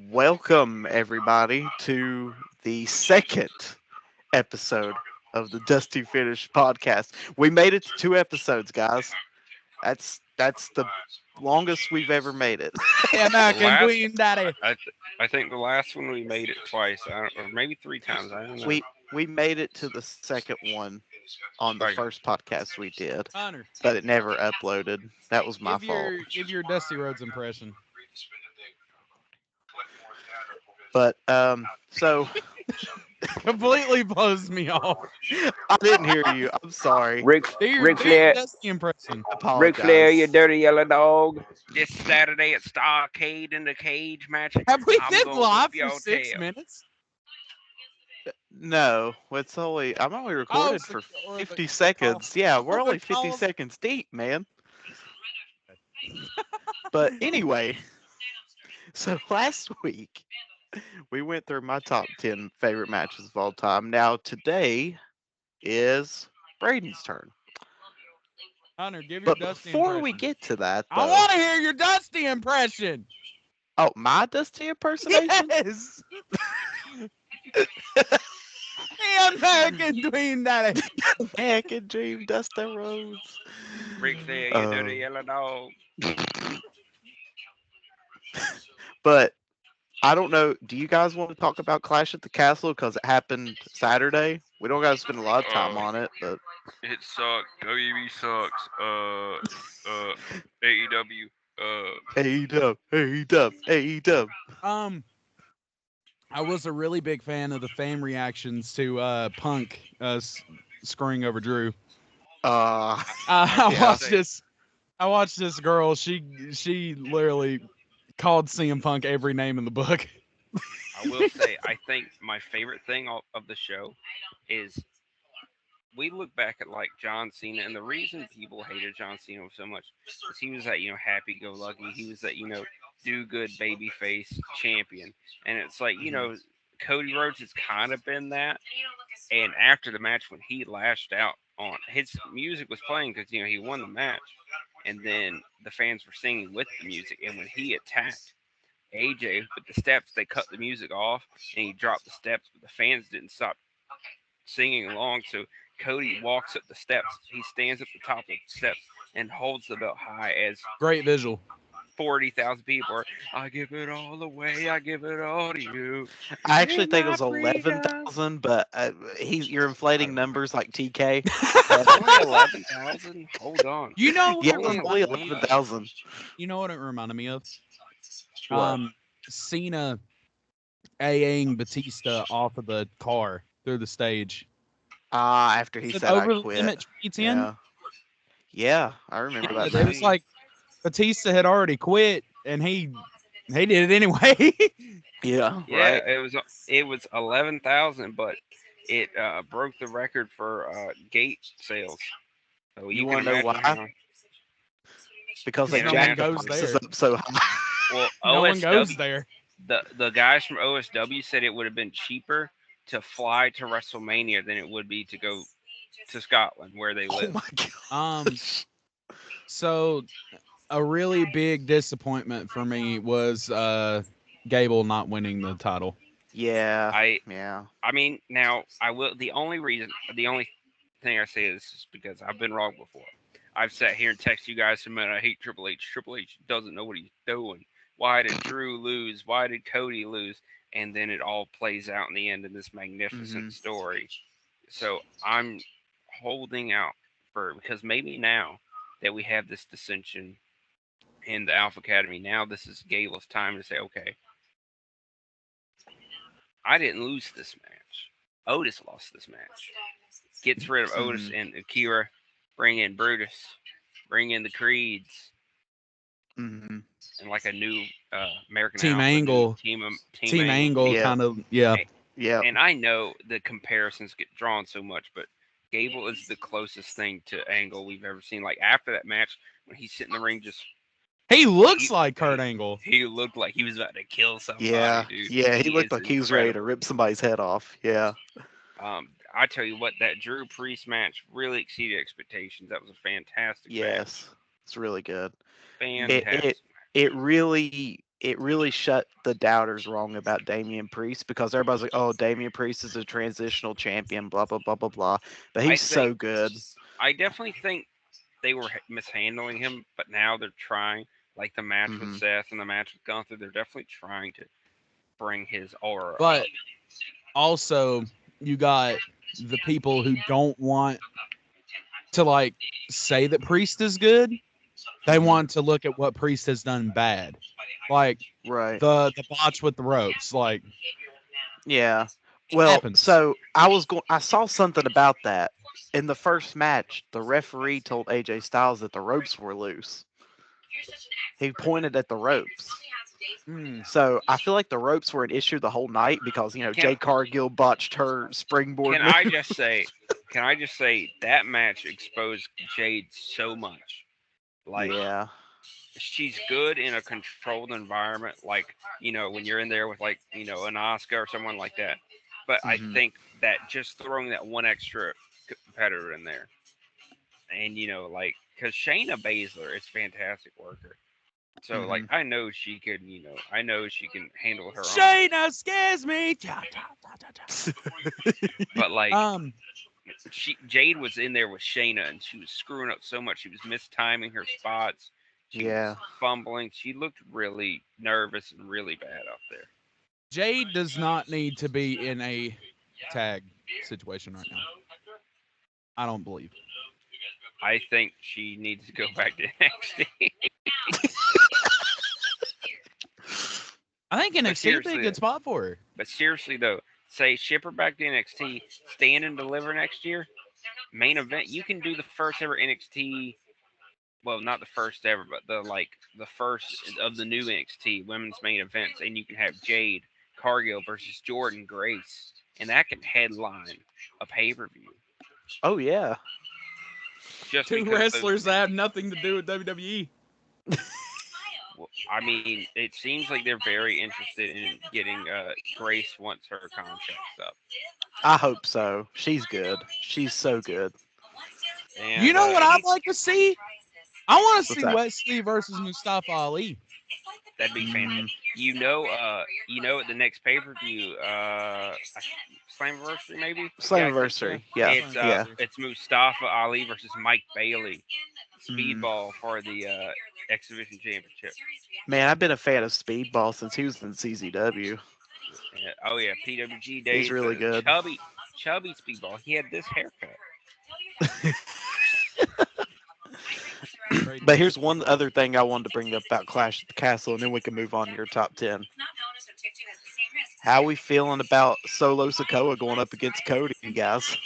Welcome, everybody, to the second episode of the Dusty Finish podcast. We made it to 2 episodes, guys. That's the longest we've ever made it. Yeah, The Mac and last, Queen Daddy. I think the last one we made it twice, or maybe three times. I don't know. We made it to the second one on the Like, first podcast we did, Hunter, but it never uploaded. That was my fault. give your Dusty Rhodes impression. But so Completely blows me off. I didn't hear you. I'm sorry. Rick, Ric Do your Flair, Dusty impression. Ric Flair, you Apologize. dirty yellow dog. this Saturday at Starcade in the cage match. Have we I'm been gonna live whoop for your 6 minutes? No, I'm only recorded so for or the 50 call- seconds. Yeah, we're the only 50 call- seconds deep, man. But anyway, so last week we went through my top 10 favorite matches of all time. Now today is Braden's turn. Hunter, give your But Dusty before impression. we get to that, I though, want to hear your Dusty impression. oh, my Dusty impersonation? Yes. The American Queen Daddy. American Dream, Dustin Rhodes. Ric Flair, you dirty Um, yellow dog. But I don't know. Do you guys want to talk about Clash at the Castle because it happened Saturday? We don't got to spend a lot of time on it, but It sucks. WB sucks. AEW. hey dub, hey dub, hey dub. I was a really big fan of the fan reactions to Punk screwing over Drew. I Yeah. watched this. I watched this girl. She literally called CM Punk every name in the book. I will say, I think my favorite thing of the show is we look back at like John Cena, and the reason people hated John Cena so much is he was that happy-go-lucky. He was that do-good babyface champion, and it's like Cody Rhodes has kind of been that. And after the match, when he lashed out on his music was playing because he won the match, and then the fans were singing with the music, and when he attacked AJ with the steps, they cut the music off and he dropped the steps, but the fans didn't stop singing along. So Cody walks up the steps. He stands at the top of the steps and holds the belt high as Great visual. 40,000 people are, I give it all away, I give it all to you. I actually think it My was freedom. 11,000, but you're inflating numbers like TK. Only 11,000? Hold on. You know what Yeah, it it was Hold only on. reminded me of? 11,000. You know what it reminded me of? What? Cena AAing Batista off of the car through the stage. After he Said said I over the quit. limit 2010. Yeah. Yeah, I remember that. It match. was like Batista had already quit, and he did it anyway. Yeah, Yeah, right. it was 11,000, but it broke the record for gate sales. So You you can wanna know imagine why? how- Because they No one jacked the goes prices there. up so high. Well, No one goes OSW, there. the guys from OSW said it would have been cheaper to fly to WrestleMania than it would be to go to Scotland where they Oh live. my god. So a really big disappointment for me was Gable not winning the title. Yeah. I Yeah. I mean, now I will. The only thing I say is because I've been wrong before. I've sat here and texted you guys and I hate Triple H. Triple H doesn't know what he's doing. Why did Drew lose? Why did Cody lose? And then it all plays out in the end in this magnificent Mhm. story. So I'm holding out for because maybe now that we have this dissension in the Alpha Academy, now this is Gable's time to say, okay, I didn't lose this match. Otis lost this match. Gets rid of Otis and Akira. Bring in Brutus. Bring in the Creeds. Mhm. And like a new American Team Alpha, Angle. Team Angle Yeah. kind of, yeah. Yeah. And I know the comparisons get drawn so much, but Gable is the closest thing to Angle we've ever seen. Like after that match, when he's sitting in the ring, just He looks like Kurt Angle. he looked like he was about to kill somebody, Yeah. dude. Yeah. He looked is like he was ready to incredible. rip somebody's head off. Yeah. I tell you what, that Drew Priest match really exceeded expectations. That was a fantastic match. Yes. It's really good. Fantastic. It really it really shut the doubters wrong about Damian Priest because everybody's like, "Oh, Damian Priest is a transitional champion," blah blah blah blah blah. But I he's think so good. I definitely think they were mishandling him, but now they're trying. Like the match with Hmm. Seth and the match with Gunther, they're definitely trying to bring his aura up. But also, you got the people who don't want to like say that Priest is good. They Hmm. want to look at what Priest has done bad, like Right. the botch with the ropes. Like Yeah. Well, happens. so I saw something about that. In the first match, the referee told AJ Styles that the ropes were loose. He pointed at the ropes. Mm. So I feel like the ropes were an issue the whole night because Can Jade Cargill botched her springboard can move. I just say, that match exposed Jade so much. Like Yeah. she's good in a controlled environment, like when you're in there with like an Oscar or someone like that. But I Hmm. think that just throwing that one extra competitor in there, and like because Shayna Baszler is a fantastic worker. So like Hmm. I know she can handle her own. Shayna scares me. Cha, cha, cha, cha, cha. But like Um, Jade was in there with Shayna and she was screwing up so much. She was mistiming her spots. She was Yeah. fumbling. She looked really nervous and really bad out there. Jade does not need to be in a tag situation right now. I don't believe. I think she needs to go back to NXT. I think but NXT would be a seriously, good spot for her. but seriously though, say ship her back to NXT, stand and deliver next year. Main event. You can do the first ever NXT. Well, not the first ever, but the first of the new NXT women's main events, and you can have Jade Cargill versus Jordan Grace, and that can headline a pay per view Oh yeah. just Two because those wrestlers two. that have nothing to do with WWE. Well, I mean, it seems like they're very interested in getting Grace once her contract's up, I hope so. She's good. She's so good. You and know what it I'd needs like to see? I want to What's see that? Wesley versus Mustafa Ali. that'd be Mm, fantastic. At the next pay per view, Slammiversary maybe. Yeah, I think so. Slammiversary. Yeah. Yeah. Slammiversary. It's Mustafa Ali versus Mike Bailey, Mm. Speedball for the X Division Championship. Man, I've been a fan of Speedball since he was in CZW. Yeah, oh yeah, PWG He's days, really the good. chubby Speedball. He had this haircut. Braden, But you here's get one other thing I wanted to bring up about Clash at the Castle, and then we can move on to your top 10. How we feeling about Solo Sokoa going up against Cody, guys?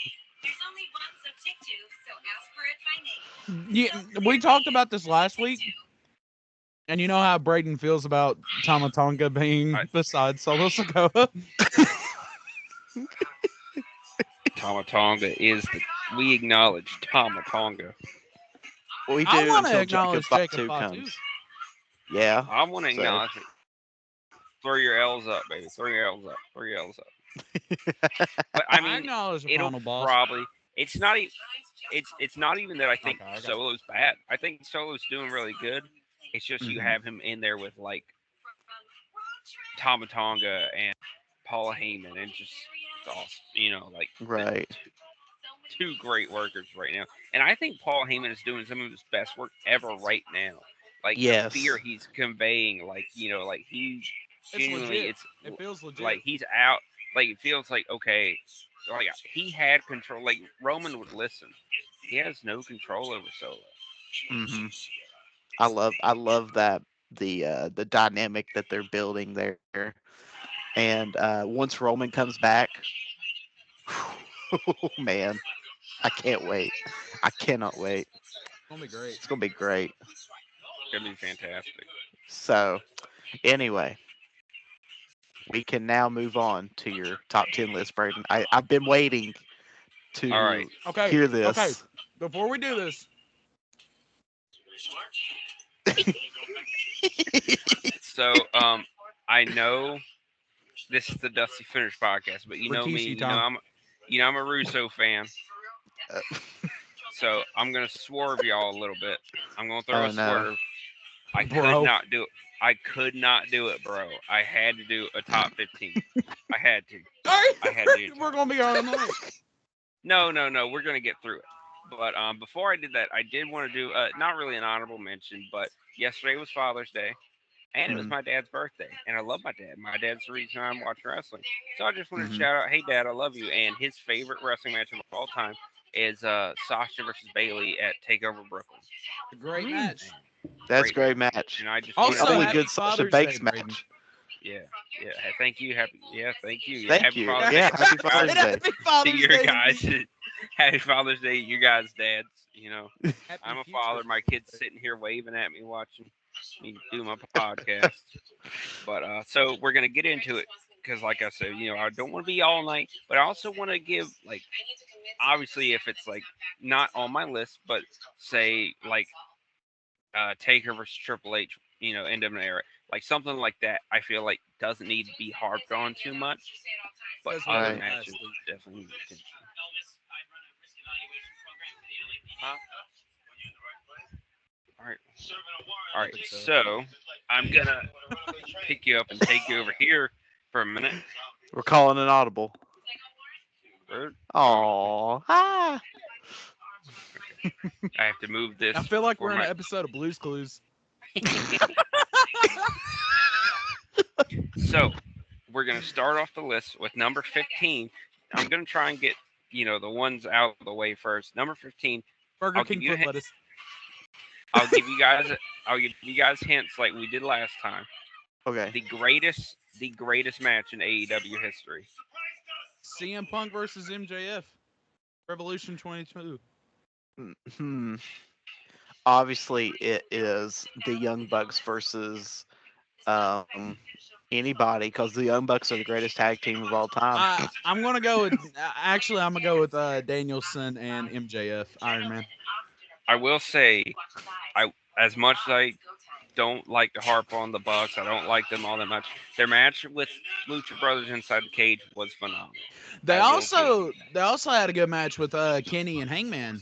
Yeah, we talked about this last week, and you know how Braden feels about Tamatonga being I, beside Solo Sokoa. Tomatonga is the we acknowledge Tomatonga. We I do want to until Jacob acknowledge Jacob Fatu Fatu. comes. Yeah. I want to So. acknowledge it. Throw your L's up, baby. Throw your L's up. Throw your L's up. But I I mean, acknowledge the it'll final boss. probably. It's not even. It's not even that I think Okay, I got Solo's bad. I think Solo's doing really good. It's just you Hmm. have him in there with like Tomatonga and Paul Heyman, and just it's awesome. Like the Right. two great workers right now. And I think Paul Heyman is doing some of his best work ever right now. Like the fear Yes. he's conveying, like like he It's genuinely, legit. it's It feels legit. like he's out. Like it feels like okay, like he had control. Like Roman would listen. He has no control over Solo. Hmm. I love that the dynamic that they're building there. And once Roman comes back, oh man, I can't wait. I cannot wait. It's gonna be great. It's gonna be great. It's gonna be fantastic. So anyway, we can now move on to your top 10 list, Braden. I've been waiting All right. to Okay, hear okay. this. Before we do this, So I know this is the Dusty Finish podcast, but you know me. Rikishi Tom. I'm a Russo fan. Uh, So I'm gonna swerve y'all a little bit. I'm gonna throw oh a no. swerve. I could Bro. not do it. I could not do it, bro. I had to do a top 15. I had to. All right, I had to do we're top. gonna be all night. No, no, no. We're gonna get through it. But before I did that, I did want to do not really an honorable mention, but yesterday was Father's Day, and it was Mm, my dad's birthday, and I love my dad. My dad's the reason I'm watching wrestling. So I just wanted to hmm shout out, hey dad, I love you. And his favorite wrestling match of all time is Sasha versus Bailey at Takeover Brooklyn. A great mm. match. That's a Great great match, match. and I just The wanted Also, to only give happy good Sasha Father's Day, Banks Braden. match. yeah, yeah. Thank you, happy, yeah, thank you, yeah, Thank happy you. Father's Happy, Day, Yeah, happy guys, Father's and Day. happy to Father's your Day to guys. me. Happy Father's Day, you guys' dads. You know, Happy I'm a future father. My Father's kid's Day. sitting here waving at me, watching me do my podcast. But so we're gonna get into it because, like I said, I don't want to be all night, but I also want to give like, obviously, if it's like not on my list, but say like Taker versus Triple H, end of an era, like something like that. I feel like doesn't need to be harped on too much, but Because we other did Right. matches last week. definitely need attention. Huh? All right, all right. Episode. So I'm gonna pick you up and take you over here for a minute. We're calling an audible. Bird. Oh, hi. I have to move this I feel like for we're in my. an episode of Blue's Clues. So we're gonna start off the list with number 15. I'm gonna try and get the ones out of the way first. Number 15. Burger I'll give King you a foot hint. lettuce. I'll give you guys. I'll give you guys hints like we did last time. Okay. The greatest match in AEW history. CM Punk versus MJF. Revolution 22. Hmm. Obviously, it is the Young Bucks versus um anybody because the Young Bucks are the greatest tag team of all time. I'm gonna go with actually I'm gonna go with Danielson and MJF Iron Man. I will say, I as much as I don't like to harp on the Bucks, I don't like them all that much. Their match with Lucha Brothers inside the cage was phenomenal. They I will give also them they also had a good match with Kenny and Hangman.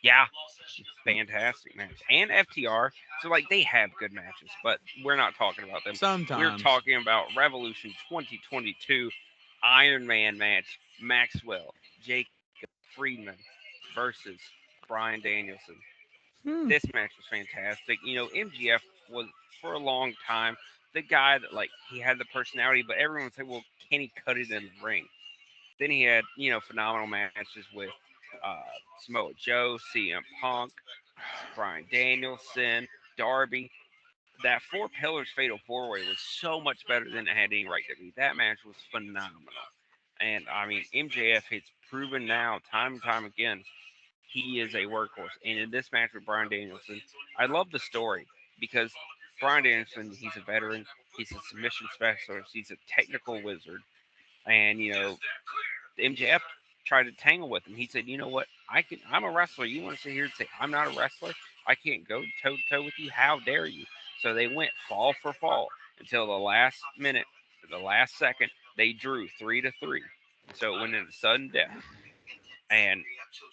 yeah, fantastic match. And FTR. So like they have good matches, but we're not talking about them. We're Sometimes. talking about Revolution 2022 Iron Man match. Maxwell, Jacob Friedman versus Brian Danielson. Hmm. This match was fantastic. MGF was for a long time the guy that like he had the personality, but everyone would say, "Well, can he cut it in the ring?" Then he had phenomenal matches with uh, Samoa Joe, CM Punk, Brian Danielson, Darby. That Four Pillars Fatal Four Way was so much better than it had any right to be. That match was phenomenal. And I mean, MJF has proven now, time and time again, he is a workhorse. And in this match with Brian Danielson, I love the story because Brian Danielson, he's a veteran, he's a submission specialist, he's a technical wizard. And, MJF tried to tangle with him. He said, "You know what? I'm a wrestler. You want to sit here and say I'm not a wrestler? I can't go toe to toe with you. How dare you?" So they went fall for fall until the last minute, the last second. They drew 3-3. So it went into sudden death. And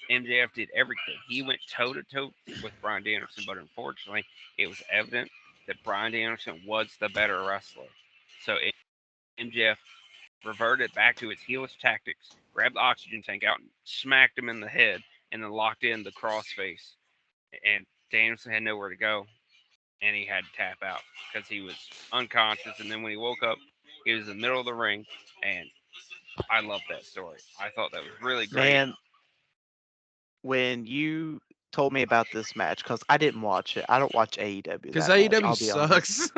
MJF did everything. He went toe to toe with Brian Danielson, but unfortunately, it was evident that Brian Danielson was the better wrestler. So MJF reverted back to its heelish tactics, grabbed the oxygen tank out and smacked him in the head, and then locked in the crossface. And Danielson had nowhere to go, and he had to tap out because he was unconscious. And then when he woke up, he was in the middle of the ring, and I loved that story. I thought that was really great. Man, when you told me about this match, because I didn't watch it, I don't watch AEW Because that much. AEW I'll be honest. sucks.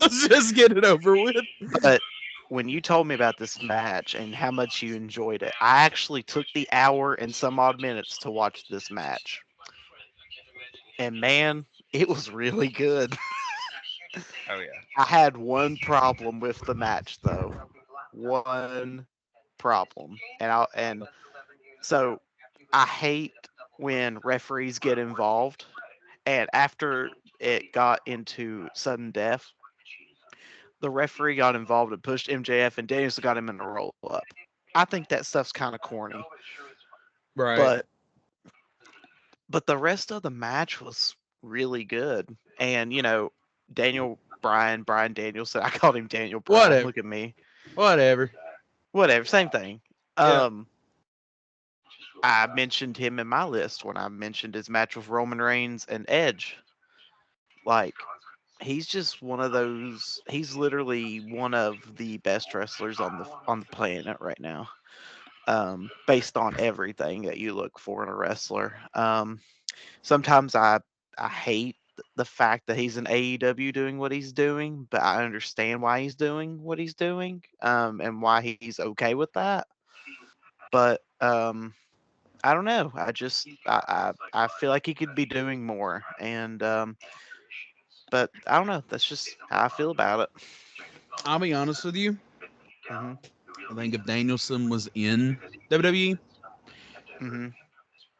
Let's just get it over with. But when you told me about this match and how much you enjoyed it, I actually took the hour and some odd minutes to watch this match. And man, it was really good. Oh yeah, I had one problem with the match though. One problem. And so I hate when referees get involved. And after it got into sudden death, the referee got involved and pushed MJF, and Danielson got him in a roll up. I think that stuff's kind of corny, Right. but the rest of the match was really good. And Brian Danielson. I called him Daniel Brown. Whatever. Look at me. Whatever. Whatever, same thing. Yeah. I mentioned him in my list when I mentioned his match with Roman Reigns and Edge. Like, he's just one of those. He's literally one of the best wrestlers on the planet right now. Based on everything that you look for in a wrestler. Sometimes I hate the fact that he's in AEW doing what he's doing, but I understand why he's doing what he's doing, and why he's okay with that. But I don't know. I feel like he could be doing more, and but I don't know. That's just how I feel about it. I'll be honest with you. Hmm. I think if Danielson was in WWE, Hmm.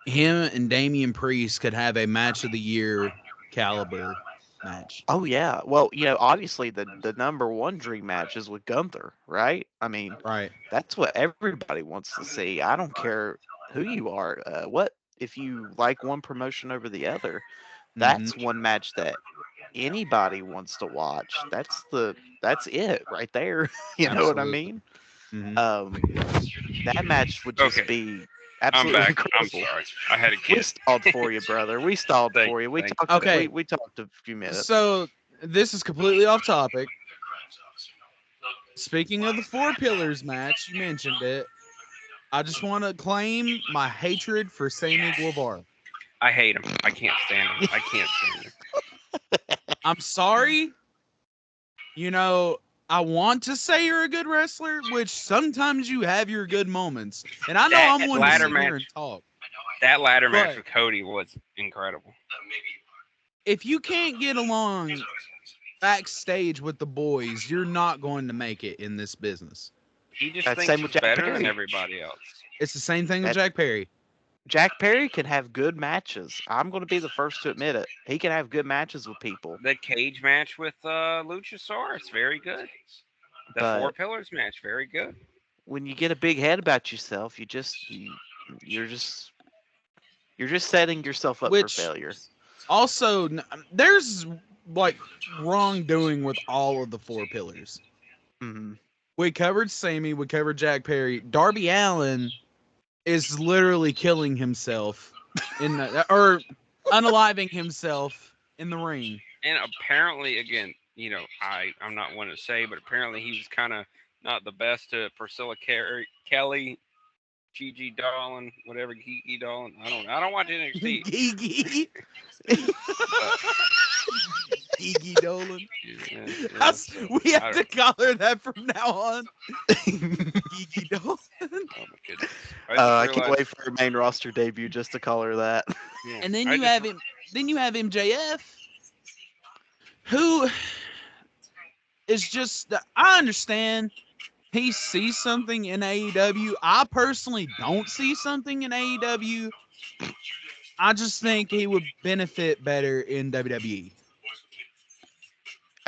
him and Damian Priest could have a match of the year caliber match. Oh yeah. Well, obviously the number one dream match is with Gunther, right? I mean, Right. that's what everybody wants to see. I don't care who you are. What if you like one promotion over the other? Hmm. That's one match that anybody wants to watch. That's it right there. You know what I Absolutely. mean? Hmm. Um, that match would just Okay, be I'm absolutely back. I'm incredible. sorry. I had a We kid. stalled for you, brother. We stalled Thank for you. you. We Thank you. talked. Thank We Okay. you. we talked a few minutes. So this is completely off topic. Speaking of the Four Pillars match, you mentioned it. I just want to claim my hatred for Sammy Guevara. I hate him. I can't stand him. I can't stand him. I'm sorry. You know, I want to say you're a good wrestler, which sometimes you have your good moments. And I know That I'm one to ladder sit here and match. talk. That ladder match But with Cody was incredible. if you can't get along backstage with the boys, you're not going to make it in this business. He just That's thinks same with he's Jack better than Perry. everybody else. It's the same thing with That Jack Perry. Jack Perry can have good matches. I'm going to be the first to admit it. He can have good matches with people, The cage match with Luchasaurus, very good. The Four but Pillars match, very good. when you get a big head about yourself, you're just you're just setting yourself up for Which failure. also, there's like wrongdoing with all of the Four Pillars. Hmm. We covered Sammy, we covered Jack Perry. Darby Allen is literally killing himself in the, or unaliving himself in the ring. And apparently, again, I'm not one to say, but apparently he was kind of not the best to Priscilla Kelly, Gigi Dolan, whatever Gigi Dolan. I don't watch NXT, Gigi. but Gigi Dolan. yeah, so We have I to don't. call her that from now on. Gigi Dolan. Oh my goodness! I just I can't realized. wait for her main roster debut just to call her that. Yeah, And then I you just have him. Then you have MJF, who is just. I understand he sees something in AEW. I personally don't see something in AEW. I just think he would benefit better in WWE.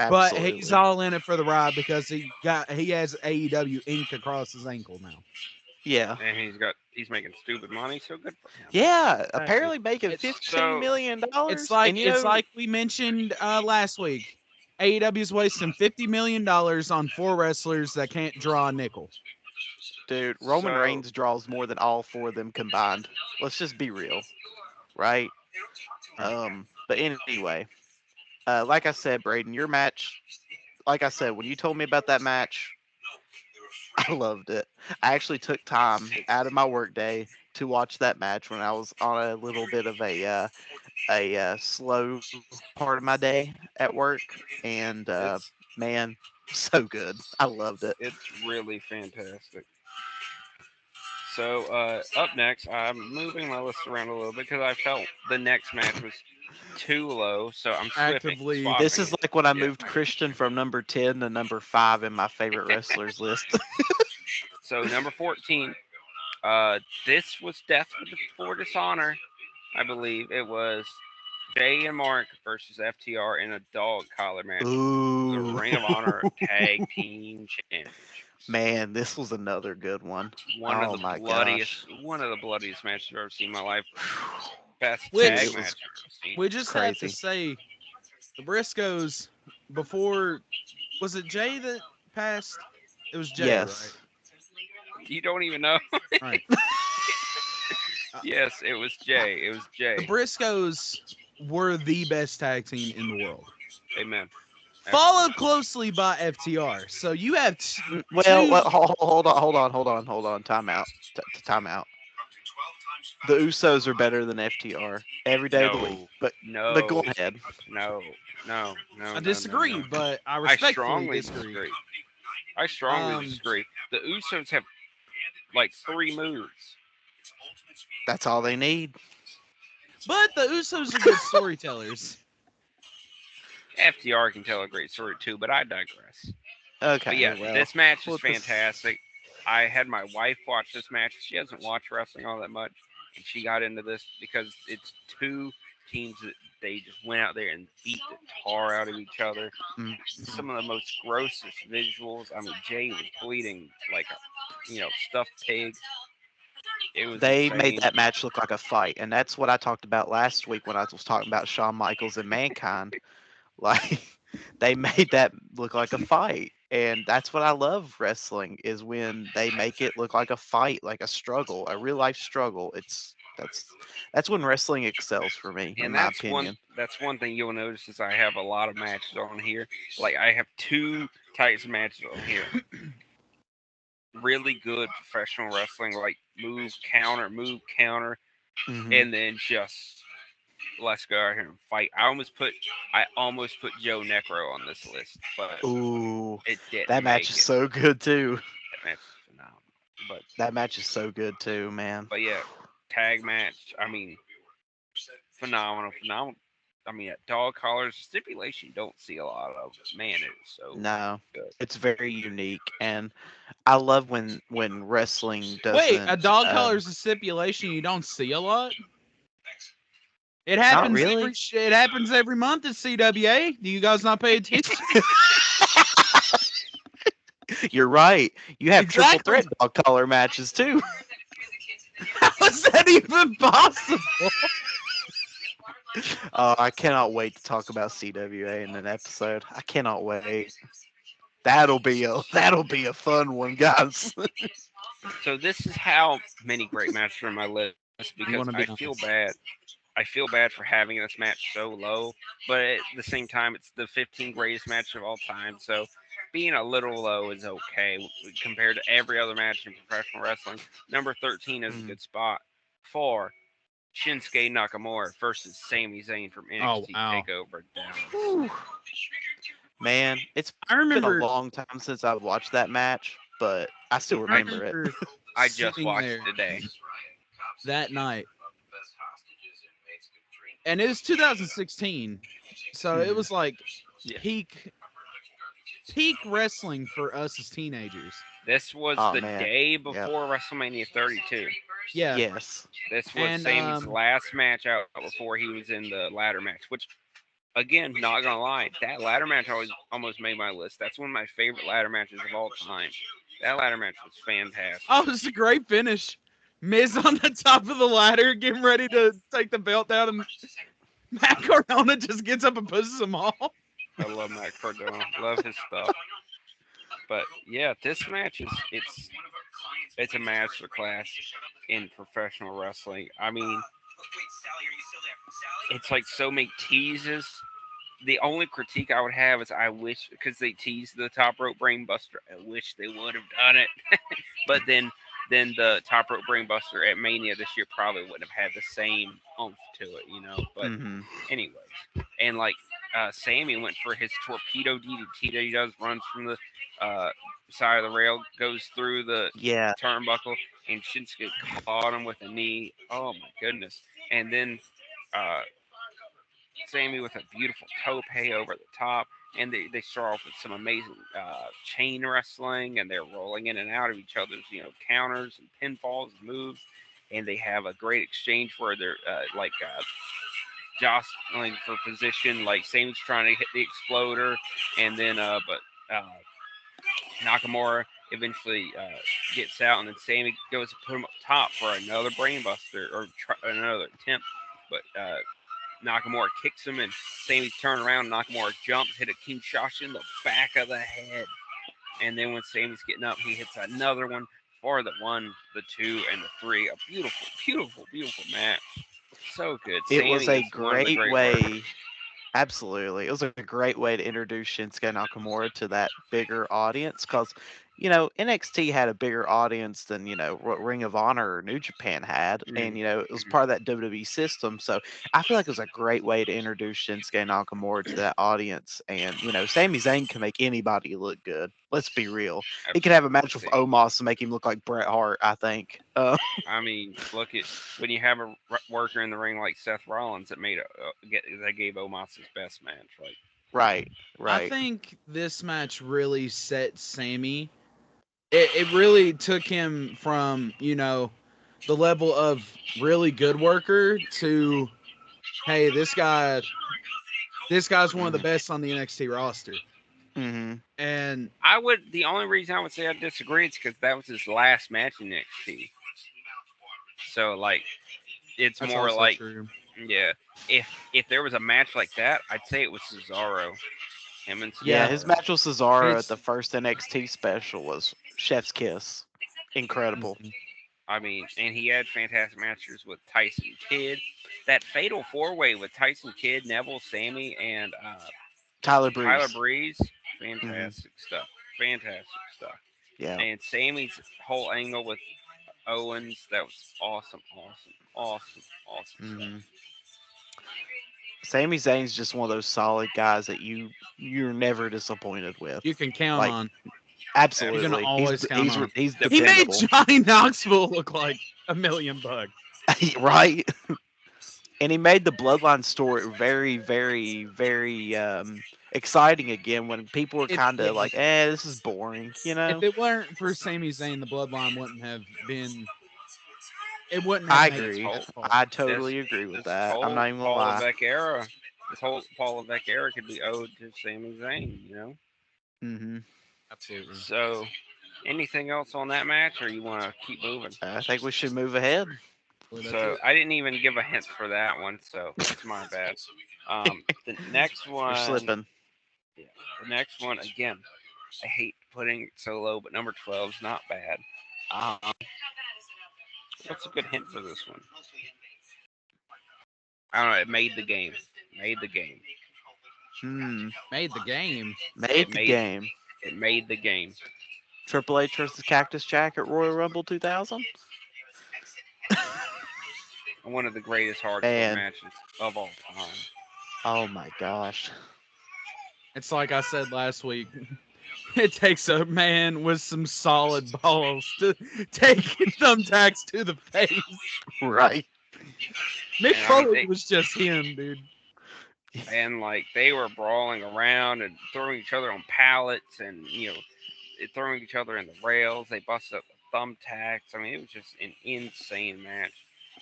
But he's Absolutely. all in it for the ride because he has AEW inked across his ankle now. Yeah. and he's making stupid money, so good for him. Yeah. Exactly. Apparently making It's $15 So million. it's And like it's like we mentioned last week. AEW is wasting $50 million on four wrestlers that can't draw a nickel. dude, Roman so Reigns draws more than all four of them combined. Let's just be real, right? Right. But anyway, like I said, Braden, your match, like I said, when you told me about that match, I loved it. I actually took time out of my work day to watch that match when I was on a little bit of a slow part of my day at work, and it's man, so good. I loved it. it's really fantastic. So up next, I'm moving my list around a little bit because I felt the next match was too low, so I'm Actively, This swapping is it. like when I Yeah. moved Christian from number 10 to number 5 in my favorite wrestlers list. So number 14, this was Death for Dishonor, I believe. It was Jay and Mark versus FTR in a dog collar match for the Ooh, Ring of Honor Tag Team Championships. man, this was another good one. One of Oh the my bloodiest, gosh. one of the bloodiest matches I've ever seen in my life. Best Dude, tag it which was match I've ever seen. we just have to crazy. say, the Briscoes before, was it Jay that passed? It was Jay, right? Yes. You don't even know. Right. Uh, Yes, it was Jay. It was the Jay. Briscoes were the best tag team in the world, Amen. followed closely by FTR. So you have Well, two. hold on. Time out. Time out. The Usos are better than FTR every day of the week. No, But go no, ahead. no, no, no, I no, no, disagree, no. but I I respectfully strongly disagree. disagree. I strongly Um, disagree. The Usos have like three moves. That's all they need. but the Usos are good storytellers. FTR can tell a great story too, but I digress. But Okay, yeah, well, this match is well, this. fantastic. I had my wife watch this match. She doesn't watch wrestling all that much, and she got into this because it's two teams that they just went out there and beat the tar out of each other. Mhm. Some of the most grossest visuals. I mean, Jay was bleeding like a stuffed pig. It was They made insane. that match look like a fight, and that's what I talked about last week when I was talking about Shawn Michaels and Mankind. Like they made that look like a fight, and that's what I love wrestling is when they make it look like a fight, like a struggle, a real life struggle. That's when wrestling excels for me, in And my that's opinion. one thing you'll notice is I have a lot of matches on here. Like I have two types of matches on here. Really good professional wrestling, like move counter, Hmm. and then just let's go out here and fight. I almost put Joe Necro on this list, but Ooh, it that didn't match make is it. so good too. That match is phenomenal. But That match is so good too, man. yeah, tag match. I mean, phenomenal. I mean, dog collars stipulation you don't see a lot of. Man, it is so No, good. it's very unique, and I love when wrestling Wait, a doesn't. dog collar is a stipulation you don't see a lot. It Not happens really. it happens every month at CWA. Do you guys not pay attention? You're right. You have triple Exactly. threat dog collar matches too. How is that even possible? I cannot wait to talk about CWA in an episode. I cannot wait. That'll be a fun one, guys. So this is how many great matches are on my list I'm because gonna I be feel honest. bad. I feel bad for having this match so low, but at the same time, it's the 15 greatest match of all time. So being a little low is okay compared to every other match in professional wrestling. Number 13 is a Mm. good spot. Four, Shinsuke Nakamura versus Sami Zayn from Oh NXT wow. Takeover Dallas. Whew. Man, it's I been a remember long time since I've watched that match, but I still I remember it. remember I just sitting watched there it today. that night. And it was 2016. So it Mhm. was like Yeah. peak peak wrestling for us as teenagers. This was Oh the man. day Yep. before WrestleMania 32. Yeah. Yes. This was And Sammy's last match out before he was in the ladder match, which again, not gonna lie, that ladder match always almost made my list. That's one of my favorite ladder matches of all time. That ladder match was fantastic. oh, it's a great finish. Miz on the top of the ladder, getting ready to take the belt down, and Matt Cardona just gets up and pushes them all. I love Matt Cardona, love his stuff. But yeah, this match is it's a master class in professional wrestling. I mean, it's like so many teases. The only critique I would have is I wish because they teased the top rope brain buster. I wish they would have done it. But then the top rope brain buster at Mania this year probably wouldn't have had the same oomph to it. But Hmm. anyways, and like Sammy went for his torpedo DDT that he does, runs from the uh, side of the rail, goes through the Yeah. turnbuckle, and Shinsuke caught him with a knee. Oh my goodness! And then uh, Sammy with a beautiful tope over the top. And they start off with some amazing chain wrestling, and they're rolling in and out of each other's counters and pinfalls and moves, and they have a great exchange where they're jostling for position. Like Sammy's trying to hit the exploder, and then but Nakamura eventually gets out, and then Sammy goes to put him up top for another brainbuster or another attempt, but Nakamura kicks him, and Sammy's turned around. Nakamura jumps, hit a Kinshasa in the back of the head. And then when Sammy's getting up, he hits another one for the 1, the 2, and the 3. A beautiful, beautiful, beautiful match. So good. It was Sammy a is one of the great great workers. way. Absolutely. It was a great way to introduce Shinsuke Nakamura to that bigger audience because, NXT had a bigger audience than, what Ring of Honor or New Japan had. And, Mm, it was mhm. part of that WWE system. So I feel like it was a great way to introduce Shinsuke Nakamura to that audience. And, Sami Zayn can make anybody look good. Let's be real. He could have a match with Absolutely. Omos to make him look like Bret Hart, I think. I mean, look at when you have a worker in the ring like Seth Rollins that that gave Omos his best match. Like, Right, I right. think this match really set Sammy. It really took him from, the level of really good worker to, hey, this guy's one of the Hmm. best on the NXT roster. Hmm. And the only reason I would say I disagree is because that was his last match in NXT. So like, it's that's more also like, true. yeah, if there was a match like that, I'd say it was Cesaro, him and Yeah, Yeah, his Cesaro. match with Cesaro at it's the first NXT special was Chef's Kiss. Incredible. mhm. I mean, and he had fantastic matches with Tyson Kidd. That fatal 4-way with Tyson Kidd, Neville, Sammy, and Tyler Tyler Breeze. Breeze, Hmm. fantastic stuff. Fantastic stuff. Yeah. And Sammy's whole angle with Owens, that was awesome, awesome, awesome, awesome stuff. Hmm. Sami Zayn's just one of those solid guys that you're never disappointed with. You can count Like on. You can absolutely, Absolutely. always count on. he's The He made dependable, Johnny Knoxville look like $1 million. right? And he made the Bloodline story very, very, very exciting again when people were If kind yeah, of like, this is boring, if it weren't for Sami Zayn, the Bloodline wouldn't have been. It wouldn't have I made it this agree. this whole far. I this totally agree with this that. I'm whole not even gonna Paul lie. Levesque era, this whole Paul Levesque era could be owed to Sami Zayn. Hmm. Absolutely. So, anything else on that match, or you want to keep moving? I think we should move ahead. Well, that's So it. I didn't even give a hint for that one, so that's my bad. The next You're one, slipping. yeah, the next one again. I hate putting it so low, but number 12 is not bad. Um, what's a good hint for this one? I don't know. It made the game. Made the game. Hmm. Made the game. It Made the made game. it made the game. Triple H versus Cactus Jack at Royal Rumble 2000. One of the greatest hardcore Man, matches of all time. oh my gosh. It's like I said last week. It takes a man with some solid balls to take thumbtacks to the face. Right. Mick And I mean, Foley was just him, dude. like they were brawling around and throwing each other on pallets, and throwing each other in the rails. They busted up the thumbtacks. I mean, it was just an insane match.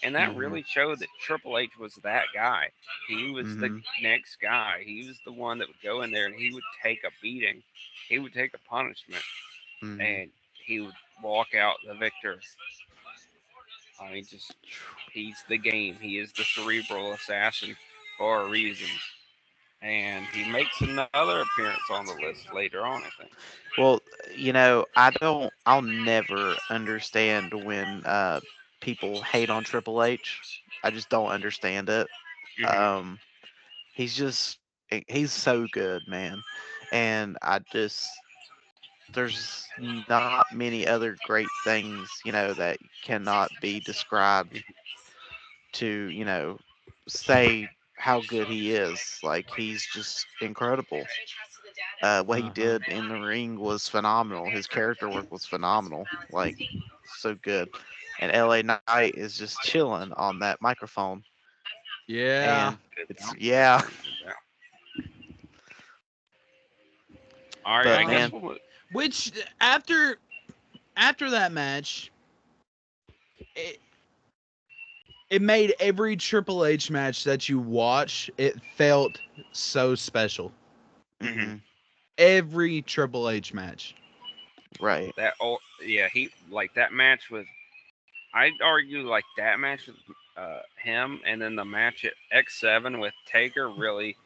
And that Hmm. really showed that Triple H was that guy. He was the Hmm. next guy. He was the one that would go in there and he would take a beating. He would take a punishment Hmm. and he would walk out the victor. I mean, just he's the game. He is the cerebral assassin for a reason. And he makes another appearance on the list later on, I think. Well, I'll never understand when people hate on Triple H. I just don't understand it. Hmm. Um, he's so good, man. And there's not many other great things, that cannot be described to, say how good he is. Like he's just incredible. What he Uh huh. did in the ring was phenomenal. His character work was phenomenal. Like so good. And LA Knight is just chilling on that microphone. Yeah. And Good it's bouncer. yeah, Good bouncer. All right, but I guess man, Um, we'll. which after that match, it, it made every Triple H match that you watch, it felt so special. Hmm. hmm, Every Triple H match. right. That oh yeah, he like that match with. I'd argue like that match with him, and then the match at X7 with Taker really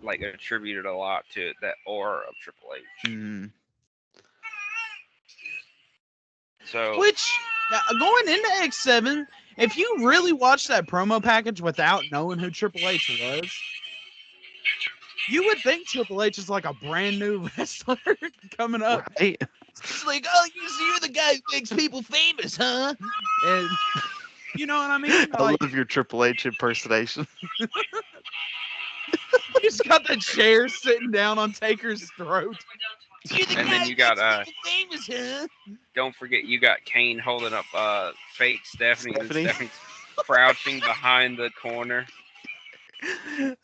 like attributed a lot to that aura of Triple H. Mm. So Which now, going into X7, if you really watch that promo package without knowing who Triple H was, you would think Triple H is like a brand new wrestler coming up. Right? It's like, oh, you're the guy who makes people famous, huh? And you know what I mean? I Like, love your Triple H impersonation. he's got the chair sitting down on Taker's throat. You're the and guy then who you got makes people famous, huh? don't forget you got Kane holding up fake Stephanie, and Stephanie. Stephanie's crouching behind the corner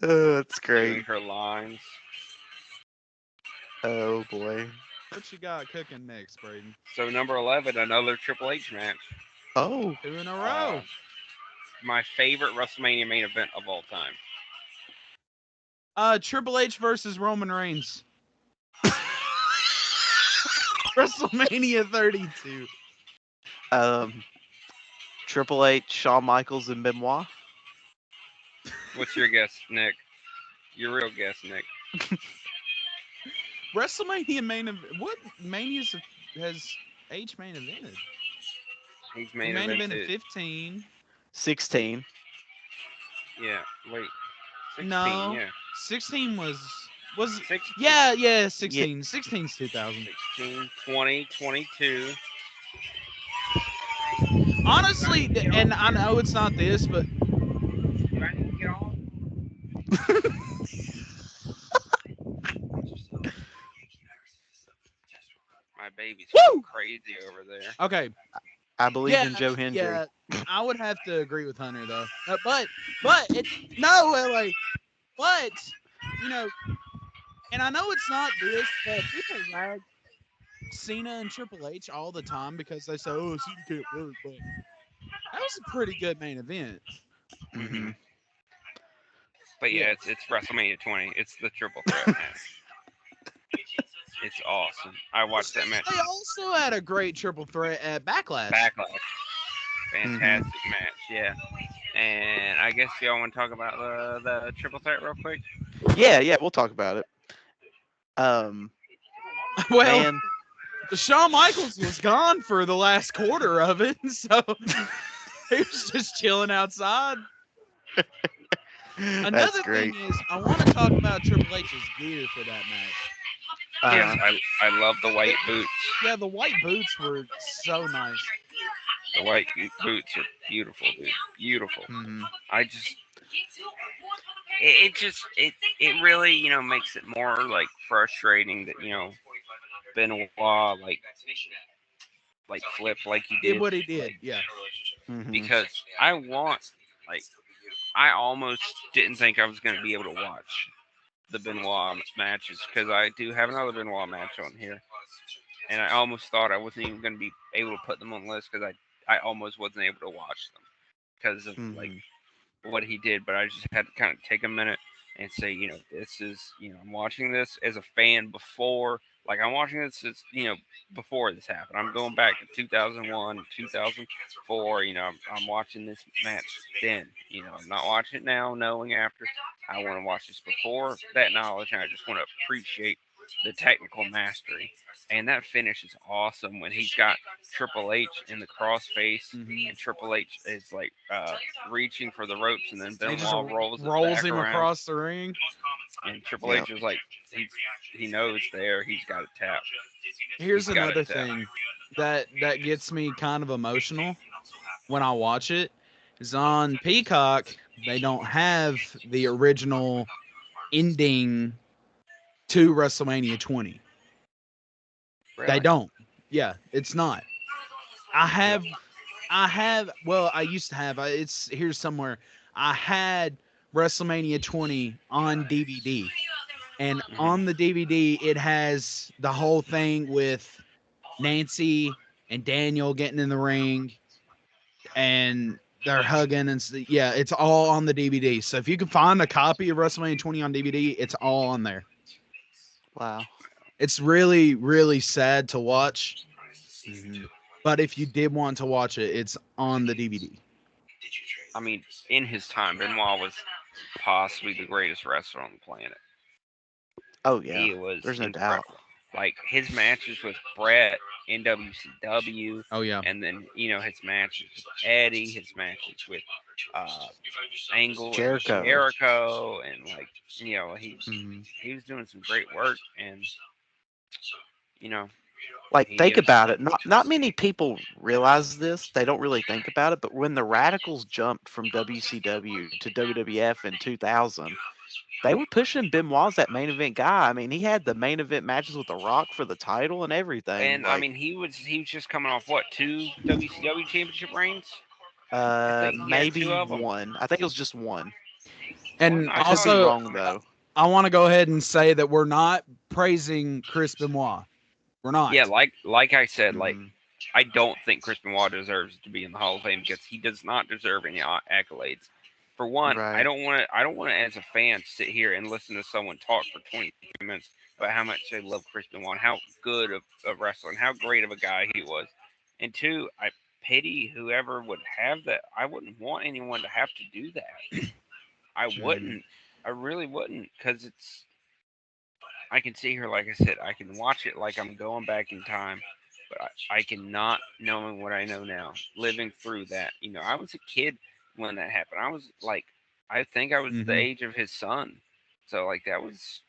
Oh, that's great. doing her lines. Oh boy. What you got cooking next, Braden? So number 11, another Triple H match. Oh. 2 in a Uh, row. my favorite WrestleMania main event of all time. Triple H versus Roman Reigns. WrestleMania 32. um. Triple H, Shawn Michaels, and Benoit. What's your guess, Nick? Your real guess, Nick. WrestleMania main event. What manias has H main evented? He's He main main event evented too. 15. 16. Yeah, wait. 16, No. yeah. 16 was 16, yeah 16. 16's 2000. 16, 20, 22. Honestly, and I know it's not this, but Do I need to get off? My baby's Woo! going crazy over there. okay. I believe Yeah, in Joe Hendry. yeah. I would have to agree with Hunter though. But it no like but you know, and I know it's not this, but people rag Cena and Triple H all the time because they say, "Oh, Cena can't work," but that was a pretty good main event. Mm-hmm. But yeah, Yeah. it's WrestleMania 20. It's the triple threat match. It's awesome. I watched that match. They also had a great triple threat at Backlash. Backlash. Fantastic match, yeah. And I guess y'all want to talk about the triple threat real quick? Yeah, we'll talk about it. Um, Well, man, Shawn Michaels was gone for the last quarter of it, so he was just chilling outside. that's Another great. thing is, I want to talk about Triple H's gear for that match. Yes, Uh, I love the white boots. Yeah, the white boots were so nice. The white boots are beautiful, dude. Beautiful. mhm. I just it really makes it more like frustrating that Benoit like flipped like he Did did what he did, yeah. Mhm. because like I almost didn't think I was going to be able to watch the Benoit matches because I do have another Benoit match on here, and I almost thought I wasn't even going to be able to put them on the list because I almost wasn't able to watch them because of like Mhm. what he did, but I just had to kind of take a minute and say, this is, I'm watching this as a fan before, like I'm watching this as, before this happened. I'm going back to 2001, 2004, I'm watching this match then, I'm not watching it now, knowing after. I want to watch this before that knowledge, and I just want to appreciate the technical mastery. And that finish is awesome when he's got Triple H in the crossface, Mhm. and Triple H is like reaching for the ropes, and then He just Benoit rolls it rolls back him around, across the ring. and Triple Yep. H is like he knows there he's got to tap. Here's He's got another it tap. thing that gets me kind of emotional when I watch it is on Peacock. They don't have the original ending to WrestleMania 20. They Really? don't. Yeah, it's not. I have well, I used to have it's here somewhere. I had WrestleMania 20 on DVD, and Mhm. on the DVD it has the whole thing with Nancy and Daniel getting in the ring and they're hugging yeah, it's all on the DVD. So if you can find a copy of WrestleMania 20 on DVD, it's all on there. Wow. It's really really sad to watch, Mhm. but if you did want to watch it, it's on the DVD. I mean, in his time, Benoit was possibly the greatest wrestler on the planet. Oh yeah, He was there's no doubt. incredible. Like his matches with Brett in WCW, Oh yeah. and then his matches with Eddie, his matches with uh, Angle and Jericho. Jericho, and like Hmm. he was doing some great work, and you know Like he think is. about it. Not many people realize this. They don't really think about it. But when the Radicals jumped from WCW to WWF in 2000, they were pushing Benoit as that main event guy. I mean, he had the main event matches with The Rock for the title and everything. And I Like, mean, he was just coming off what, two WCW championship reigns? I think he had two maybe of them. one. I think it was just one. One, And I I could thought be it was also, wrong though. I want to go ahead and say that we're not praising Chris Benoit. We're not. yeah, like I said, like Hmm. I don't think Chris Benoit deserves to be in the Hall of Fame because he does not deserve any accolades. For one, I Right. don't want to. I don't want to, as a fan, sit here and listen to someone talk for 22 minutes about how much they love Chris Benoit, how good of wrestler, and how great of a guy he was. And two, I pity whoever would have that. I wouldn't want anyone to have to do that. I Mhm. wouldn't. I really wouldn't, because it's. I can sit here, like I said, I can watch it like I'm going back in time, but I cannot, knowing what I know now, living through that. I was a kid when that happened. I was like, I think I was the Mhm. age of his son, so like that was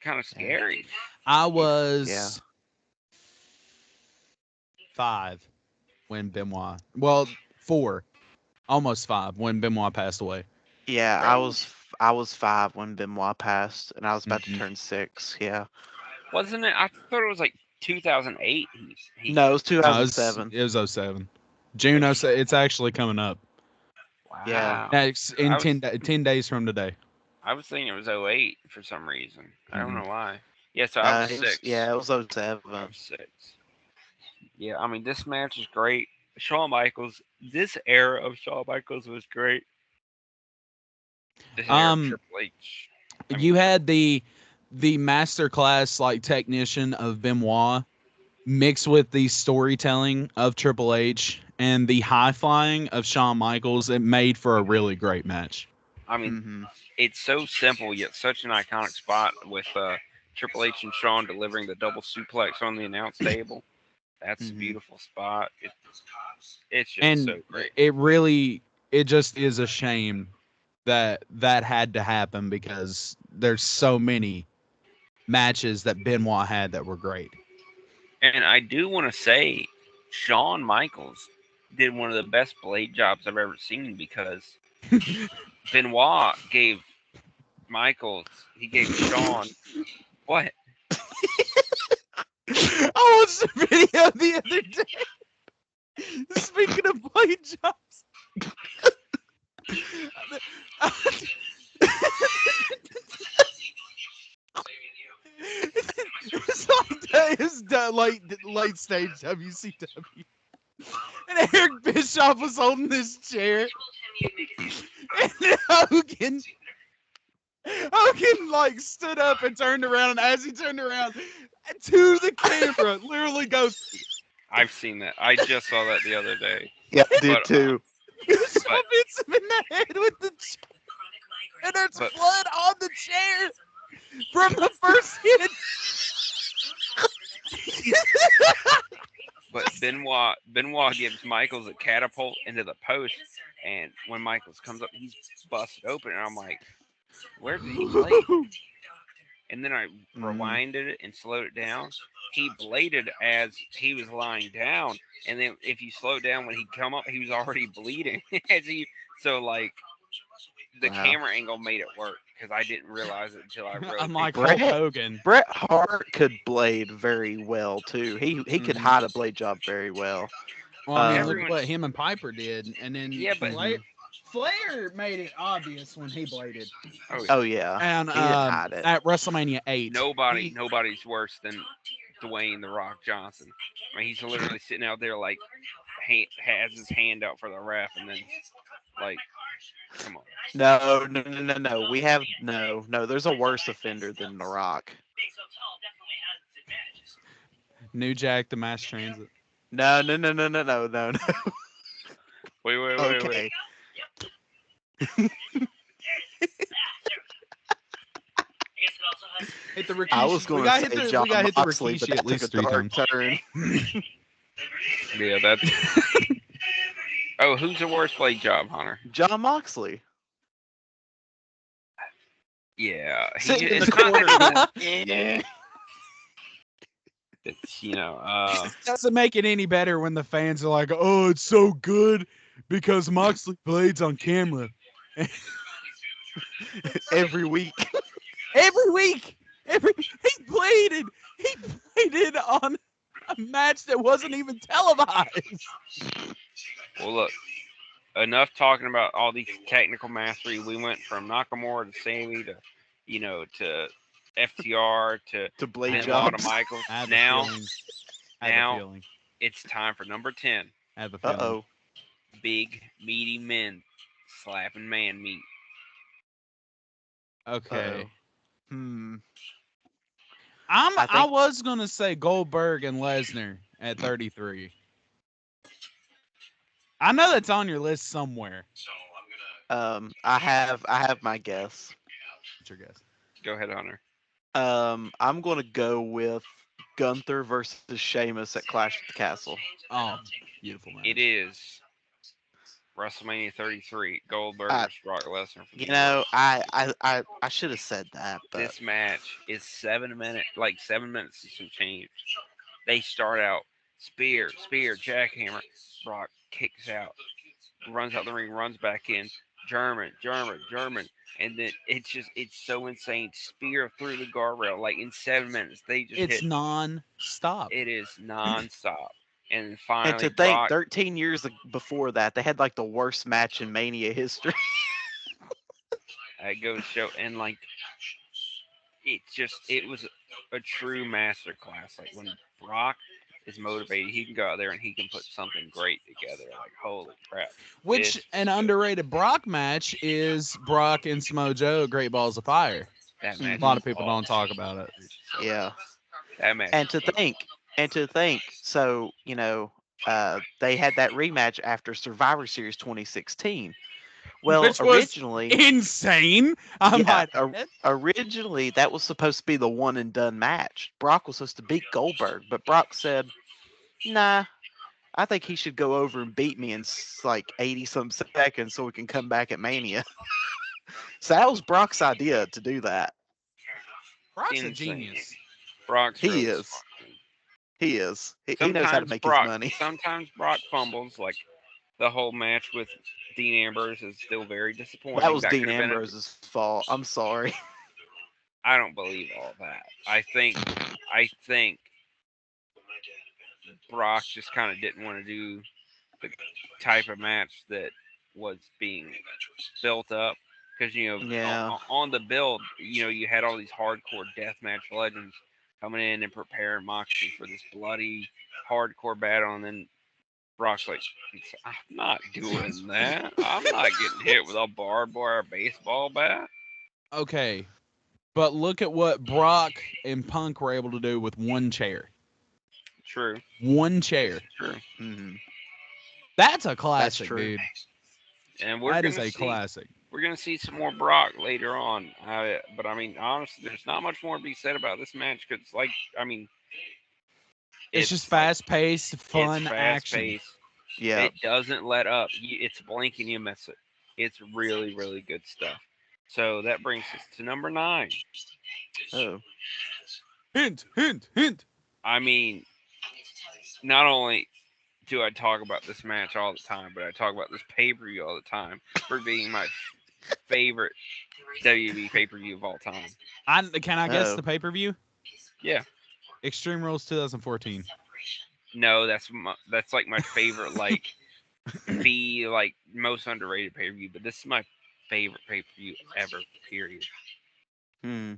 kind of Yeah. scary. I Yeah. was 5 when Benoit. Well, 4, almost 5 when Benoit passed away. Yeah. Really? I was 5 when Benoit passed, and I was about to Mhm. turn 6. Yeah. Wasn't it? I thought it was like 2008. He No, it was No, it 2007. was oh 07. June oh 07. It's actually coming up. Yeah. Wow. Next in I was 10 days from today. I was thinking it was '08 for some reason. I don't Mhm. know why. Yeah, so I was No, it was six. yeah, it was I '07. was six. Yeah, I mean, this match is great. Shawn Michaels, this era of Shawn Michaels was great. This era of Um, Triple H. I you mean, had the master class like technician of Benoit mixed with the storytelling of Triple H and the high flying of Shawn Michaels. It made for a really great match. I mean, Mhm. it's so simple yet such an iconic spot with Triple H and Shawn delivering the double suplex on the announce table. That's a Mhm. beautiful spot. It's just so And great. it really, it just is a shame that that had to happen because there's so many matches that Benoit had that were great. And I do want to say, Shawn Michaels did one of the best blade jobs I've ever seen because Benoit gave he gave Shawn what? I watched a video the other day. Speaking of blade jobs, it's like that is late stage WCW, and Eric Bischoff was holding this chair, and Hogan like stood up and turned around, and as he turned around to the camera, literally goes, I've seen that. I just saw that the other day. Yeah, I But did too. Bischoff but hits him in the head with the chair, and there's but blood on the chair from the first hit. but Benoit gives Michaels a catapult into the post, and when Michaels comes up, he's busted open, and I'm like, where did he blade? And then I Mhm. rewinded it and slowed it down. He bladed as he was lying down, and then if you slow down when he come up, he was already bleeding as he. So like the Wow. camera angle made it work because I didn't realize it until I I'm rotated. like Hulk Bret Hogan. Bret Hart could blade very well too. He could Hmm. hide a blade job very well. Well, I mean, look at Everyone, what him and Piper did, and then yeah, but Flair, Mhm. Flair made it obvious when he bladed. oh yeah, Oh yeah. And He didn't hide it. at WrestleMania 8, nobody's worse than Dwayne the Rock Johnson. I mean, he's literally sitting out there like has his hand out for the ref, and then like, come on. No, no, no, no, no. We have no. There's a worse offender than The Rock. New Jack, the Mass Transit. No, no, no, no, no, no, no, no. Wait. Okay. Hit the I was Rikishi. We gonna gotta hit say the John we gotta hit the Moxley, but Rikishi at that took a least three dark times. turn. Yeah, that's. Oh, who's the worst blade job, Hunter? John Moxley Yeah, sitting in the it's not corner that going, eh. it's Doesn't make it any better when the fans are like, "Oh, it's so good because Moxley blades on camera every week. every week. He bladed on a match that wasn't even televised." well, look, enough talking about all these technical mastery. We went from Nakamura to Sammy to, to FTR to To blade Benoit to jobs. Michaels. I have a Now, feeling. I have a now feeling. it's time for number 10. I have a Uh feeling. oh. Big meaty men slapping man meat. Uh Okay. oh. Hmm. I I think was gonna say Goldberg and Lesnar at 33. I know that's on your list somewhere. I have my guess. What's your guess? Go ahead, Hunter. I'm gonna go with Gunther versus Sheamus at Clash at the Castle. Oh, beautiful match. It is WrestleMania 33. Goldberg I, versus Brock Lesnar for the you U.S. know, I should have said that, but This match is 7 minutes, like 7 minutes and some change. They start out spear, jackhammer. Brock kicks out, runs out the ring, runs back in. German, and then it's so insane. Spear through the guardrail, like in 7 minutes. They just It's hit. non-stop. It is nonstop, and then and finally to think, Brock. 13 years before that, they had like the worst match in Mania history. I go to show, and like it was a true master class. Like when Brock is motivated, he can go out there and he can put something great together. Like holy crap, this Which an was good. underrated Brock match is Brock and Samoa Joe, Great Balls of Fire. That A match lot Hmm. is of people don't awesome. talk about it. Yeah. That match And is to awesome. think, so they had that rematch after Survivor Series 2016. Well, Which was originally, insane. I yeah, might add. originally that was supposed to be the one and done match. Brock was supposed to beat Goldberg, but Brock said, "Nah, I think he should go over and beat me in like 80 some seconds so we can come back at Mania." So that was Brock's idea to do that. Brock's a Insane. genius. Brock's He really is. smart. He is. He knows how to make his money. Sometimes Brock fumbles. Like the whole match with Dean Ambrose is still very That disappointing. was That Dean could have been a. Ambrose's fault. I'm sorry. I don't believe all that. I think Brock just kind of didn't want to do the type of match that was being built up because Yeah. on the build, you had all these hardcore deathmatch legends coming in and preparing Moxley for this bloody hardcore battle, and then Brock's like, I'm not doing that. I'm not getting hit with a barbed wire baseball bat. Okay, but look at what Brock and Punk were able to do with one chair. True, One chair. true. Hmm. That's a That's classic, true. dude. And That is a classic. we're gonna see some more Brock later on. But I mean, honestly, there's not much more to be said about this match because, like, I mean, It's just it's like fast paced, it's fun fast action. paced. Yeah. It doesn't let up. It's blink and you miss it. It's really, really good stuff. So that brings us to number 9. Oh. Hint, hint, hint. I mean, not only do I talk about this match all the time, but I talk about this pay per view all the time for being my favorite WWE pay per view of all time. Can I guess Oh. the pay per view? Yeah, Extreme Rules 2014. no, that's like my favorite, like the like most underrated pay per view, but this is my favorite pay per view ever. Period. Hmm.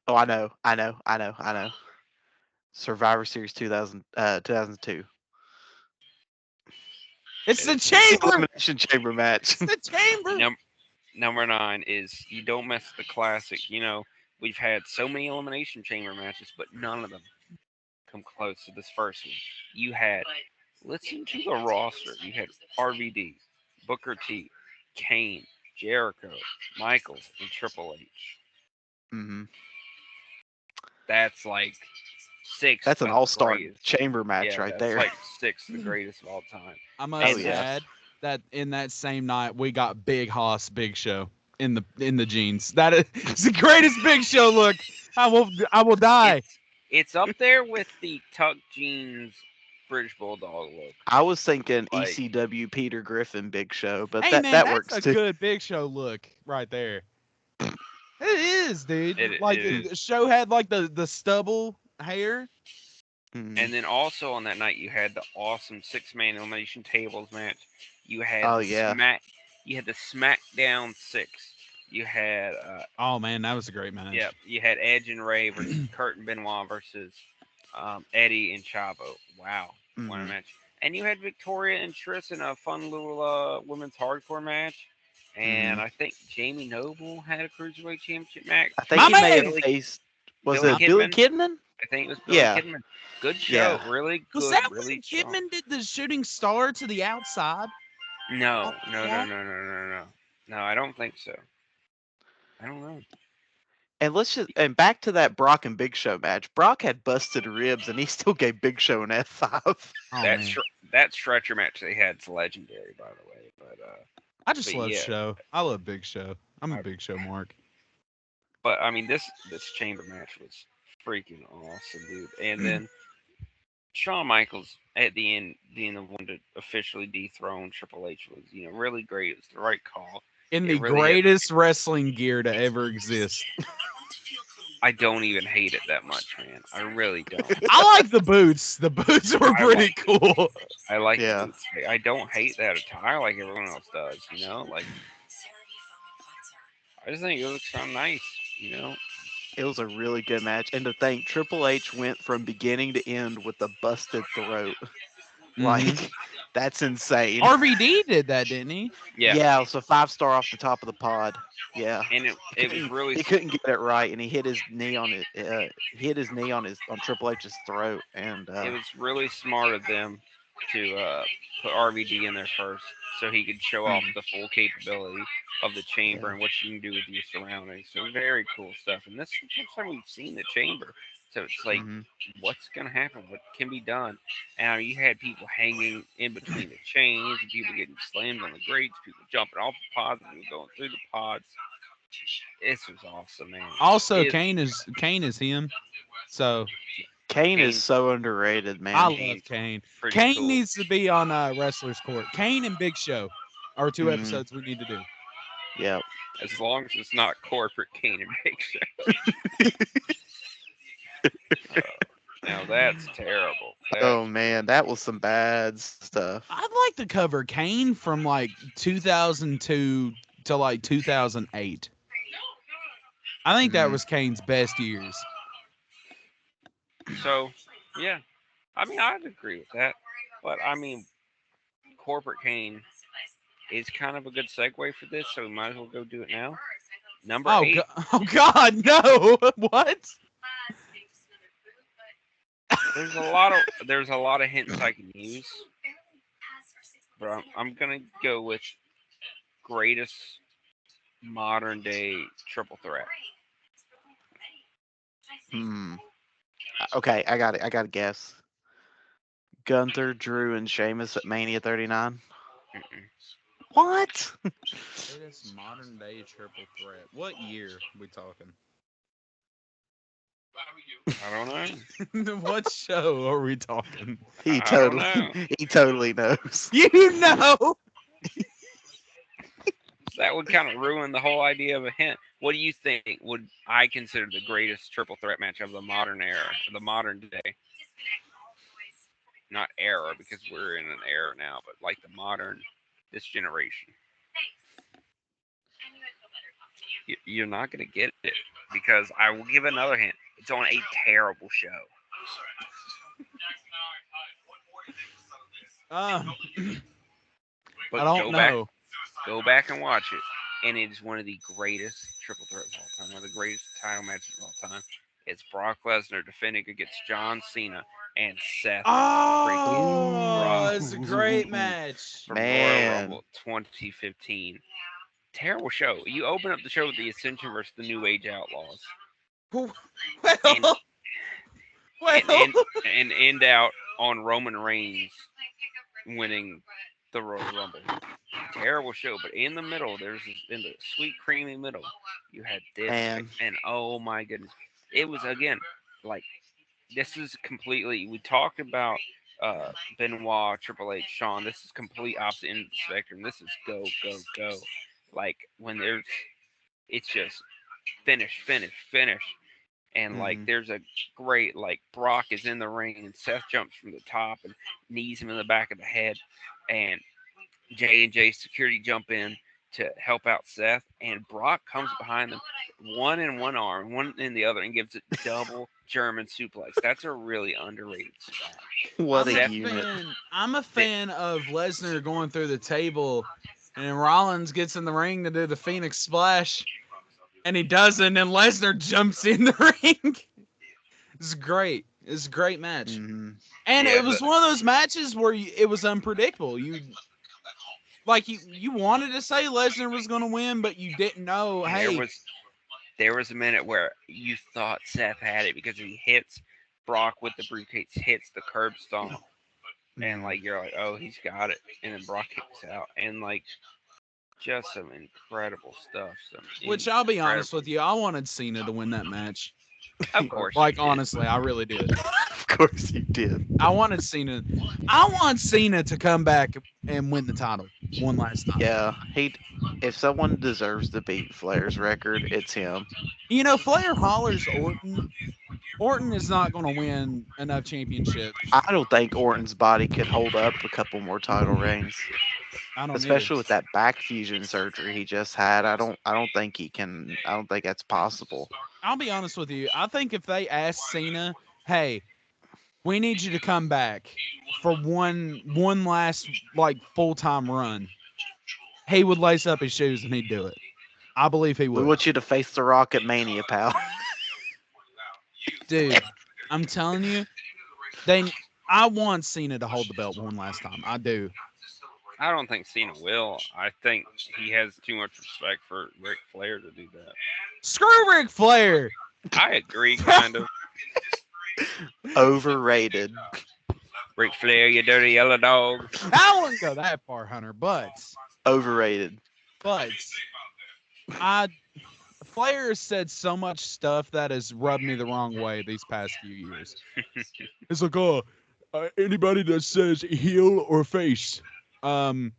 Oh, I know. I know. Survivor Series 2002. It's the The chamber. Elimination Chamber match. It's the chamber. Num- Number 9 is you don't mess with the classic. We've had so many elimination chamber matches, but none of them come close to this first one. You had listen to the roster. You had RVD, Booker T, Kane, Jericho, Michaels, and Triple H. Hmm. That's like six That's an of the all-star greatest. chamber match Yeah, right that's there. like six of the greatest of all time. I Oh must And yeah. add that in that same night we got Big Hoss Big Show in the jeans. That is it's the greatest Big Show look. I will die. it's up there with the tuck jeans British Bulldog look. I was thinking Like ECW Peter Griffin Big Show, but Hey that man, that that's works a too. good Big Show look right there. It is, dude. it Like is. the show had like the stubble hair. Mhm. And then also on that night you had the awesome six-man elimination tables match. You had Oh the yeah. smack. You had the SmackDown Six. You had Oh man, that was a great yeah. match. You had Edge and Ray versus Kurt and Benoit versus Eddie and Chavo. Wow, what a Hmm. match! And you had Victoria and Trish in a fun little women's hardcore match. Hmm. And I think Jamie Noble had a cruiserweight championship match. I think My he may have man, Billy faced. Was Billy it Billy Kidman. Kidman? I think it was Billy Yeah. Kidman. Good show, Yeah. really was good, that when really strong. Kidman did the shooting star to the outside No, on no, the no, wall? no, no, no, no. No, I don't think so. I don't know. And back to that Brock and Big Show match. Brock had busted ribs, and he still gave Big Show an F5. Oh That man, that stretcher match they had's legendary, by the way. I just But love yeah, Show. I love Big Show. I'm a I, Big Show mark. but I mean this chamber match was freaking awesome, dude. And then Shawn Michaels at the end being the one to officially dethrone Triple H was really great. It was the right call. In It the really hit. greatest wrestling gear to ever exist. I don't even hate it that much, man. I really don't. I like the boots. The boots were I pretty like cool. I like the Yeah. boots. I don't hate that attire like everyone else does. Like I just think it looks so nice. You know, It was a really good match. And to think Triple H went from beginning to end with a busted throat. Hmm. Like, that's insane. RVD did that, didn't he? yeah. Yeah, it was a 5-star off the top of the pod. Yeah. And He it was couldn't really he couldn't get it right, and he hit his knee on it. Hit his knee on Triple H's throat, and smart of them to put RVD in there first, so he could show off mhm, the full capability of the chamber yeah. and what you can do with your surroundings. So very cool stuff. And this is the first time we've seen the chamber. So it's like, Hmm. what's gonna happen? What can be done? And you had people hanging in between the chains, and people getting slammed on the grates, people jumping off the pods, and going through the pods. This was awesome, man. Also, It Kane is him. So Kane is Kane's so underrated, I man. love Kane's Kane. pretty Kane cool. needs to be on Wrestler's Court. Kane and Big Show are two Hmm. episodes we need to do. Yep. As long as it's not corporate Kane and Big Show. Now that's terrible. Oh That's man, that was some bad stuff. I'd like to cover Kane from like 2002 to like 2008. I think that Hmm. was Kane's best years. so. Yeah, I mean I'd agree with that, but I mean corporate Kane is kind of a good segue for this, so we might as well go do it now. Number Oh eight. god, oh god, no! What? There's a lot of hints I can use, but I'm gonna go with greatest modern day triple threat. Hmm. Okay, I got it. I got to guess. Gunther, Drew, and Sheamus at Mania 39. Mm-mm. What? Greatest modern day triple threat. What year we talking? I don't know. What show are we talking? He I don't totally, know. he totally knows. You know. That would kind of ruin the whole idea of a hint. What do you think would I consider the greatest triple threat match of the modern era, the modern day? Not era because we're in an era now, but like the modern, this generation. You're not gonna get it because I will give another hint. It's on a terrible show. I But don't know. go back and watch it, and it is one of the greatest triple threats of all time, one of the greatest title matches of all time. It's Brock Lesnar defending against John Cena and Seth freaking Oh, it's a Rollins great Ooh, match. from Royal man. Rumble 2015. terrible show. You open up the show with the Ascension versus the New Age Outlaws, Well, and and well, and, and end out on Roman Reigns winning the Royal Rumble. Terrible show, but in the middle, in the sweet creamy middle, you had this match, And and oh my goodness, it was again like this is completely. We talked about Benoit, Triple H, Shawn. This is complete opposite end of the spectrum. This is go go go. Like when there's, it's just finish, finish, finish, and like mhm. there's a great like Brock is in the ring and Seth jumps from the top and knees him in the back of the head, and J&J security jump in to help out Seth, and Brock comes behind them, one in one arm, one in the other, and gives it double German suplex. That's a really underrated spot. What I'm a a Seth, unit. fan. I'm a that, fan of Lesnar going through the table, and Rollins gets in the ring to do the Phoenix Splash, and he doesn't, and Lesnar jumps in the ring. It's great. It's a great match, Mhm. and yeah, it was one of those matches where it was unpredictable. You wanted to say Lesnar was going to win, but you didn't know. there Hey, was there was a minute where you thought Seth had it because he hits Brock with the briefcase, hits the curb stomp, and Mhm. like you're like, oh, he's got it, and then Brock kicks out, and like just some incredible stuff, some which I'll be honest incredible. with you, I wanted Cena to win that match. Of course you Like did. honestly, I really did. Of course you did. I wanted Cena. I want Cena to come back and win the title one last time. Yeah, he. If someone deserves to beat Flair's record, it's him. You know, Flair hollers Orton. Orton is not going to win enough championships. I don't think Orton's body could hold up a couple more title reigns, I don't either. especially with that back fusion surgery he just had. I don't think he can. I don't think that's possible. I'll be honest with you. I think if they asked Cena, "Hey, we need you to come back for one last like full time run," he would lace up his shoes and he'd do it. I believe he We would. want you to face the Rock at Mania, pal. Dude, I'm telling you, they. I want Cena to hold the belt one last time. I do. I don't think Cena will. I think he has too much respect for Ric Flair to do that. Screw Ric Flair. I agree, kind of. Overrated. Ric Flair, you dirty yellow dog. I wouldn't go that far, Hunter, Overrated. but I Flair has said so much stuff that has rubbed me the wrong way these past few years. It's like, oh, anybody that says heel or face, um,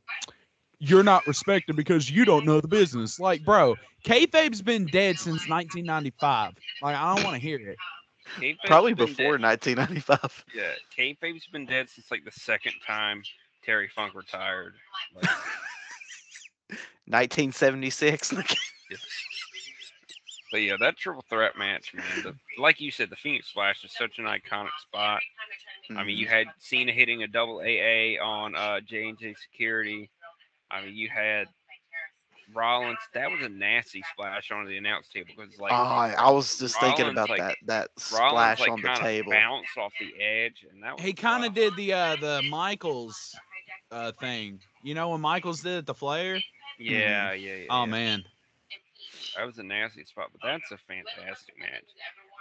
you're not respected because you don't know the business. Like, bro, kayfabe's been dead since 1995. Like, I don't want to hear it. Kayfabe's Probably been dead. before 1995. Yeah, Kayfabe's been dead since like the second time Terry Funk retired. Like, 1976. yeah. But yeah, that triple threat match, man. Like you said, the Phoenix Splash is such an iconic spot. I mean, you Mhm. had Cena hitting a double AA on J&J Security. I mean, you had Rollins. That was a nasty splash onto the announce table because Oh, like I was just thinking Rollins about like that Rollins splash like on the kind of table. bounced off the edge, and that was He kind of rough. did the Michaels thing. You know when Michaels did it, the Flair? Mhm. Yeah, yeah, yeah, Oh, yeah. man. That was a nasty spot, but that's a fantastic match.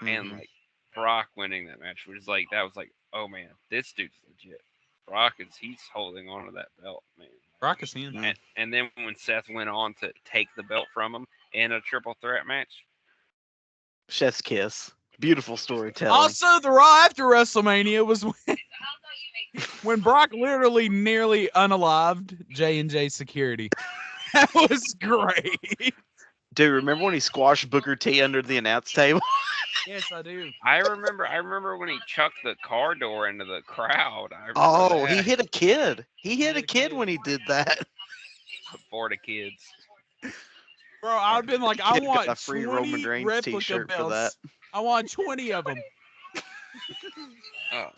And Mhm. like Brock winning that match was like that was like, oh man, this dude's legit. Brock is he's holding on to that belt, man. Brock is in. Mm. And then when Seth went on to take the belt from him in a triple threat match, Chef's kiss. Beautiful storytelling. Also, the Raw after WrestleMania was when Brock literally nearly unalived J&J Security. That was great. Dude, remember when he squashed Booker T under the announce table? Yes, I do. I remember when he chucked the car door into the crowd. I remember Oh, he that hit a kid. He He hit hit a a kid kid. when he did that. for the kids. Bro, I'd have been like, I Kid got a want free Roman 20 Reigns replica t-shirt for that. belts. I want 20 of them. Oh,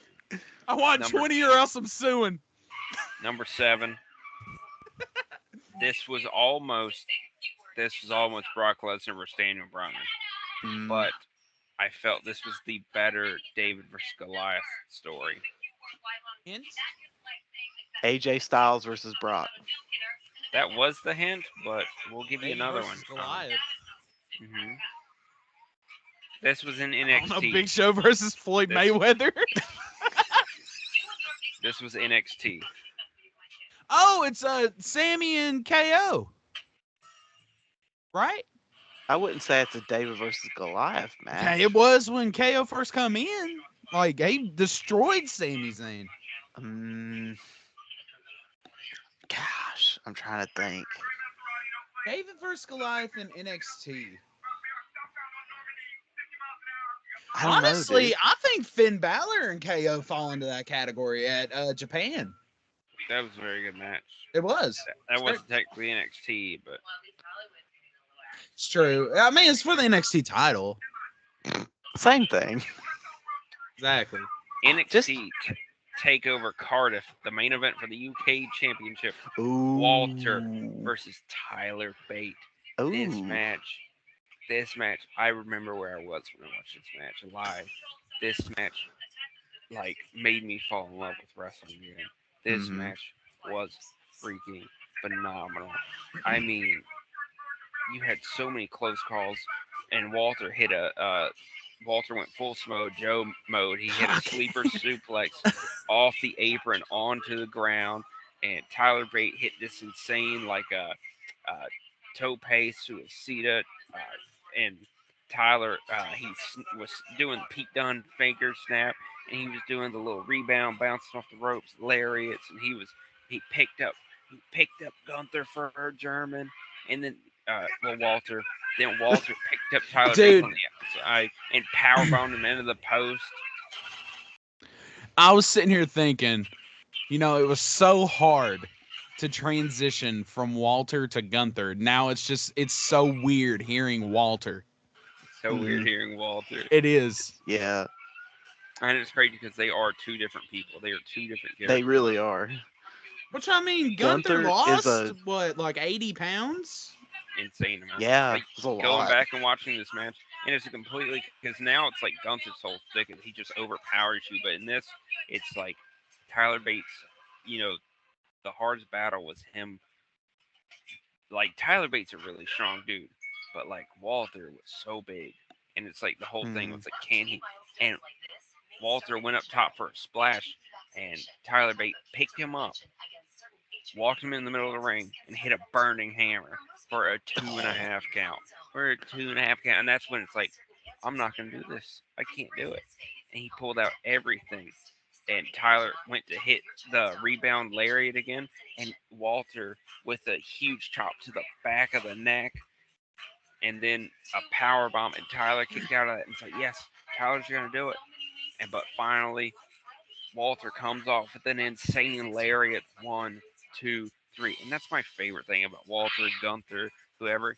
I want number 20 or else I'm suing. number 7. This was almost Brock Lesnar versus Daniel Bryan, Mm. but I felt this was the better David versus Goliath story. Hint? AJ Styles versus Brock. That was the hint, but we'll give you David another one. versus Goliath. Mhm. This was in I don't know. NXT. Big Show versus Floyd This Mayweather. this was NXT. Oh, it's Sammy and KO, right? I wouldn't say it's a David versus Goliath match. Okay, it was when KO first come in. Like he destroyed Sami Zayn. Um, Gosh, I'm trying to think. David versus Goliath in NXT. I don't know, Honestly, dude. I think Finn Balor and KO fall into that category at Japan. That was a very good match. It was. That wasn't technically NXT, but It's true. I mean, it's for the NXT title. Same thing. Exactly. NXT Takeover Cardiff, the main event for the UK Championship. Ooh. Walter versus Tyler Bate. Ooh. This match, I remember where I was when I watched this match live. This match, like, made me fall in love with wrestling again. This Mhm. match was freaking phenomenal. I mean, you had so many close calls, and Walter went full Joe mode. He hit a sleeper suplex off the apron onto the ground, and Tyler Bate hit this insane like a tope suicida, and Tyler was doing the Pete Dunne finger snap, and he was doing the little rebound, bouncing off the ropes, lariats, and he picked up Gunther for her German, and then Walter. Then Walter picked up Tyler Bate Dude. on the outside and powerbombed him into the post. I was sitting here thinking, it was so hard to transition from Walter to Gunther. Now it's so weird hearing Walter. So weird hearing Walter. It is. Yeah, And it's crazy because they are two different people. They are two different characters. they really are. Which I mean, Gunther Gunther lost is what, like 80 pounds? Insane amount. Yeah, Like, it's a lot. going back and watching this match, and it's a completely because now it's like Gunther's whole stick is he just overpowers you. But in this, it's like Tyler Bates. The hardest battle was him. Like Tyler Bates a really strong dude, but like Walter was so big, and it's like the whole thing was like, can he? And Walter went up top for a splash, and Tyler Bate picked him up, walked him in the middle of the ring, and hit a burning hammer for a 2.5 count. For a 2.5 count, and that's when it's like, I'm not gonna do this. I can't do it. And he pulled out everything. And Tyler went to hit the rebound lariat again, and Walter with a huge chop to the back of the neck, and then a power bomb, and Tyler kicked out of that, and it's like, yes, Tyler's gonna do it. And but finally, Walter comes off with an insane lariat. 1, 2, 3, and that's my favorite thing about Walter, Gunther, whoever.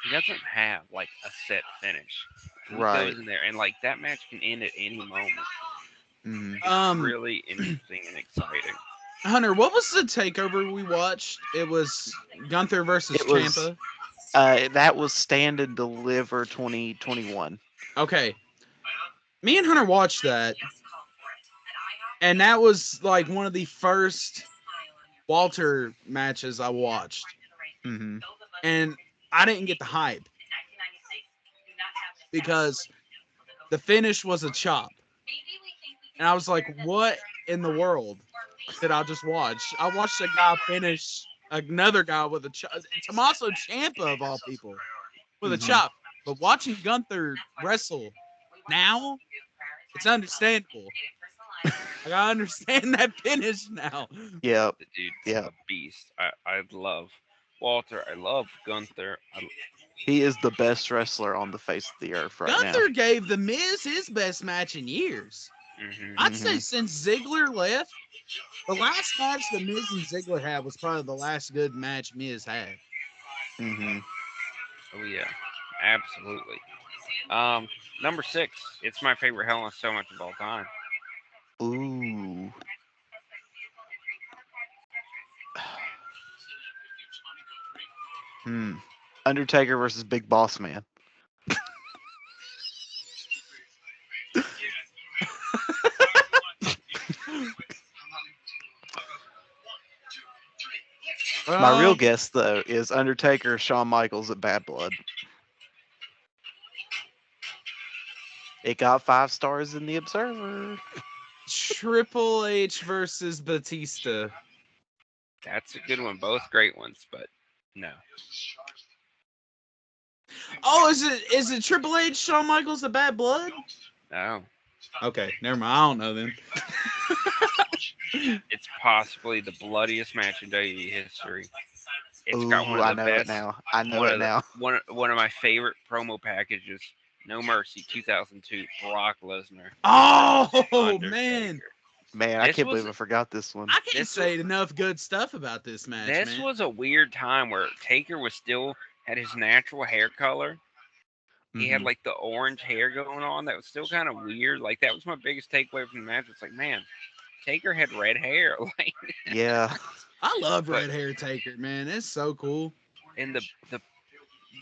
He doesn't have like a set finish. He Right. goes in there, and like that match can end at any moment. Mhm. It's really interesting and exciting. Hunter, what was the takeover we watched? It was Gunther versus It was- Ciampa. That was Stand and Deliver 2021. Okay. Me and Hunter watched that. And that was like one of the first Walter matches I watched. Mhm. And I didn't get the hype because the finish was a chop. And I was like, what in the world did I just watch? I watched a guy finish another guy with a chop. Tommaso Ciampa, of all people, with a Mhm. chop. But watching Gunther wrestle now, it's understandable. Like, I understand that finish now. Yep. The dude's Yeah. a beast. I love Walter. I love Gunther. He is the best wrestler on the face of the earth right Gunther gave The Miz his best match in years. I'd say Mhm. since Ziggler left, the last match The Miz and Ziggler had was probably the last good match Miz had. Mhm. Oh yeah, absolutely. Number 6. It's my favorite Hell in a Cell match of all time. Ooh. Hmm. Undertaker versus Big Boss Man. My real Um, guess though is Undertaker, Shawn Michaels at Bad Blood. It got 5 stars in the Observer. Triple H versus Batista. That's a good one. Both great ones, but no. Oh, is it Triple H, Shawn Michaels, the Bad Blood? No. Okay, never mind. I don't know then. It's possibly the bloodiest match in WWE history. It's got one Ooh, of I the know it best, now. I know one it of the now. one of my favorite promo packages. No Mercy 2002 Brock Lesnar Oh man, Undertaker. Man, I This can't was believe I forgot this one. I can't this was say enough good stuff about this match, this man. was a weird time where Taker was still had his natural hair color. He had Hmm. like the orange hair going on. That was still kind of weird. Like that was my biggest takeaway from the match. It's like, man, Taker had red hair. Like, Yeah. I love but Red Hair Taker, man. It's so cool. in the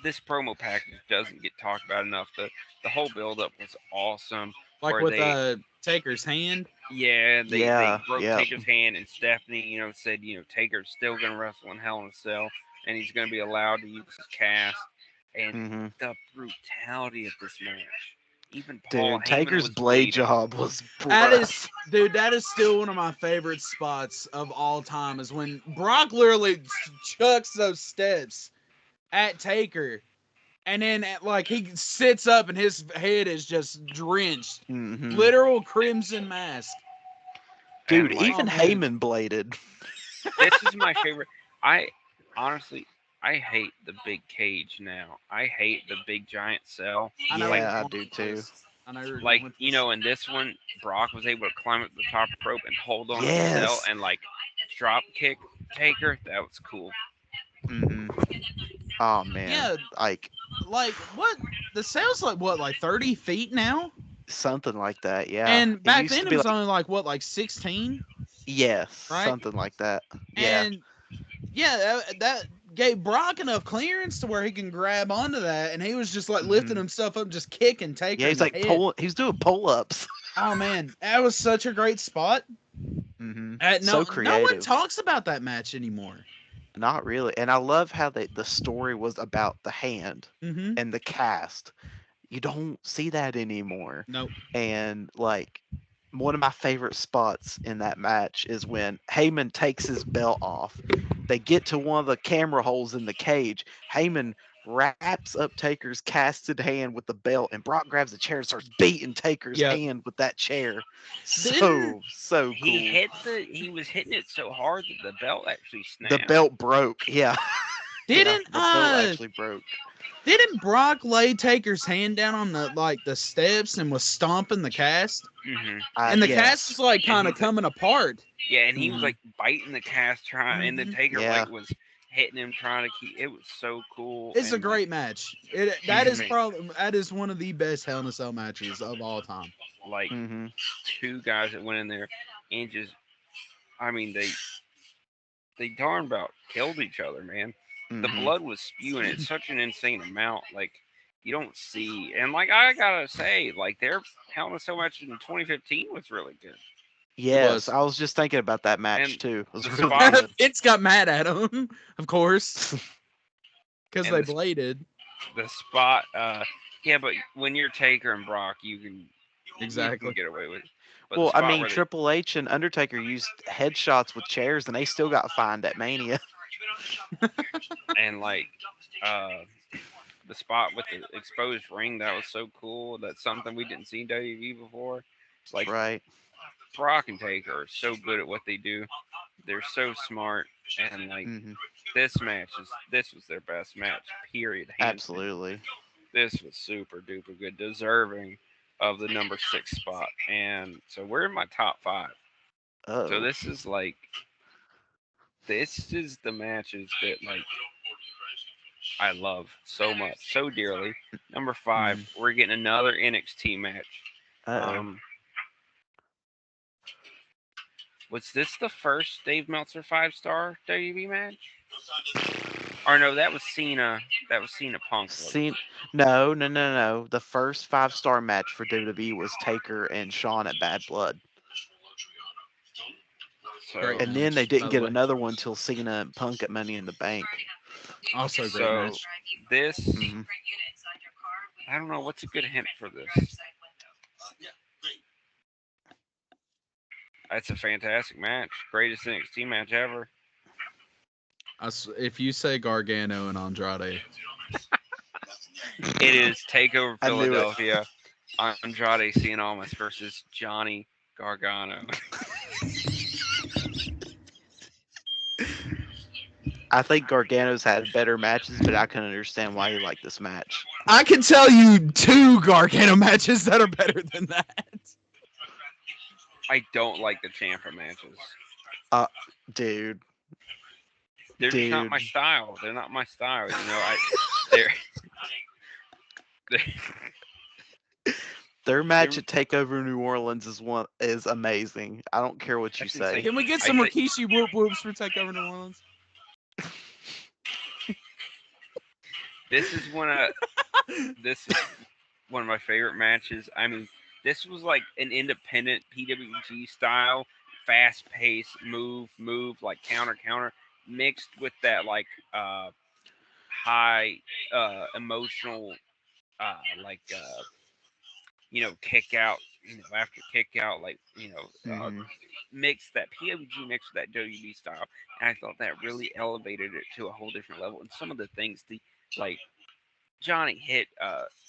this promo package doesn't get talked about enough. The whole build up was awesome. Like Where with they Taker's hand. yeah they Yeah. broke Yep. Taker's hand and Stephanie said Taker's still gonna wrestle in Hell in a Cell and he's gonna be allowed to use his cast and Hmm. the brutality of this match. Even Paul Dude, Heyman Taker's was blade bleeding. job was That is, rough. dude, that is still one of my favorite spots of all time. Is when Brock literally chucks those steps at Taker, and then like he sits up and his head is just drenched, Hmm. literal crimson mask. Dude, And like Oh even man, Heyman bladed. this is my favorite. I honestly I hate the big cage now. I hate the big giant cell. I know where Like you're Yeah, I going do with too. this. I know where you're going with this. in this one, Brock was able to climb up the top rope and hold on to the cell Yes. and like drop kick Taker. That was cool. Hmm. Oh man. Yeah, Like like what? The sail's like what, like 30 feet now? something like that. Yeah. And It back used then to it be was like only like what, like 16, yes, right? something like that. Yeah. And yeah, that gave Brock enough clearance to where he can grab onto that, and he was just like lifting Hmm. himself up, just kicking Yeah, Taker in he's the like head. he's doing pull ups. Oh man, that was such a great spot. Hmm. No, So no one creative. talks about that match anymore. Not really. And I love how the story was about the hand Mm-hmm. and the cast. You don't see that anymore. Nope. And like one of my favorite spots in that match is when Heyman takes his belt off. They get to one of the camera holes in the cage. Heyman wraps up Taker's casted hand with the belt, and Brock grabs a chair and starts beating Taker's Yep. hand with that chair. Didn't So cool. He was hitting it so hard that the belt actually The snapped. belt broke. Yeah. Yeah. didn't The belt actually broke. didn't Brock lay Taker's hand down on the steps and was stomping the cast? Hmm And the cast was Yes. like And kind of he's like, coming apart. yeah, and he was Hmm. like biting the cast trying, and then Hmm. Taker Yeah. like was hitting him trying to keep. It was so cool, It's a and like great match. That is one of the best Hell in a Cell matches of all time. like Hmm. two guys that went in there and just, I mean, they darn about killed each other, man. The Hmm. blood was spewing at such an insane amount, like you don't see. And like I gotta say, like their Hell in a Cell match in 2015 was really good. It Yes, was. I was just thinking about that match And too. It was the really spot good. Vince got mad at him, of course, because and they bladed. the spot, yeah, but when you're Taker and Brock, you can Exactly. get away with it. But the Well, I spot mean, where they Triple H and Undertaker used headshots with chairs, and they still got fined at Mania. and like uh the spot with the exposed ring, that was so cool. That's something we didn't see in WWE before. Like Right. Brock and Taker are so good at what they do. They're so smart, and like Hmm. this was their best match. Period, hands down. Absolutely. This was super duper good, deserving of the number 6 spot. And so we're in my top 5. So Oh. this is the matches that like I love so much, so dearly. Number 5, Hmm. we're getting another NXT match. Uh Um, was this the first Dave Meltzer 5-star WWE match? Or no, that was Cena. That was Cena Punk, wasn't See, no, no, no, no. The first 5 star match for WWE was Taker and Shawn at Bad Blood. So Great And then they match, by didn't the get way. another one till Cena and Punk at Money in the Bank. Also a great so match. this Hmm. I don't know what's a good hint for this. That's a fantastic match, greatest NXT match ever. If you say Gargano and Andrade, It is Takeover I knew it. Philadelphia, Andrade Cien Almas versus Johnny Gargano. I think Gargano's had better matches, but I can understand why you like this match. I can tell you two Gargano matches that are better than that. I don't like the Champa matches. Uh, dude, They're just not my dude. style. They're not my style. They're they're, Their match they're at Takeover New Orleans is amazing. I don't care what you that's insane. say. Can we get I some think Rikishi whoop whoops for Takeover New Orleans? this is one of this is one of my favorite matches. I mean, this was like an independent PWG style, fast pace, move, like counter, counter, mixed with that like high emotional like kick out, after kick out, like Hmm. mix that PWG mix with that WB style, and I thought that really elevated it to a whole different level. And some of the things like Johnny hit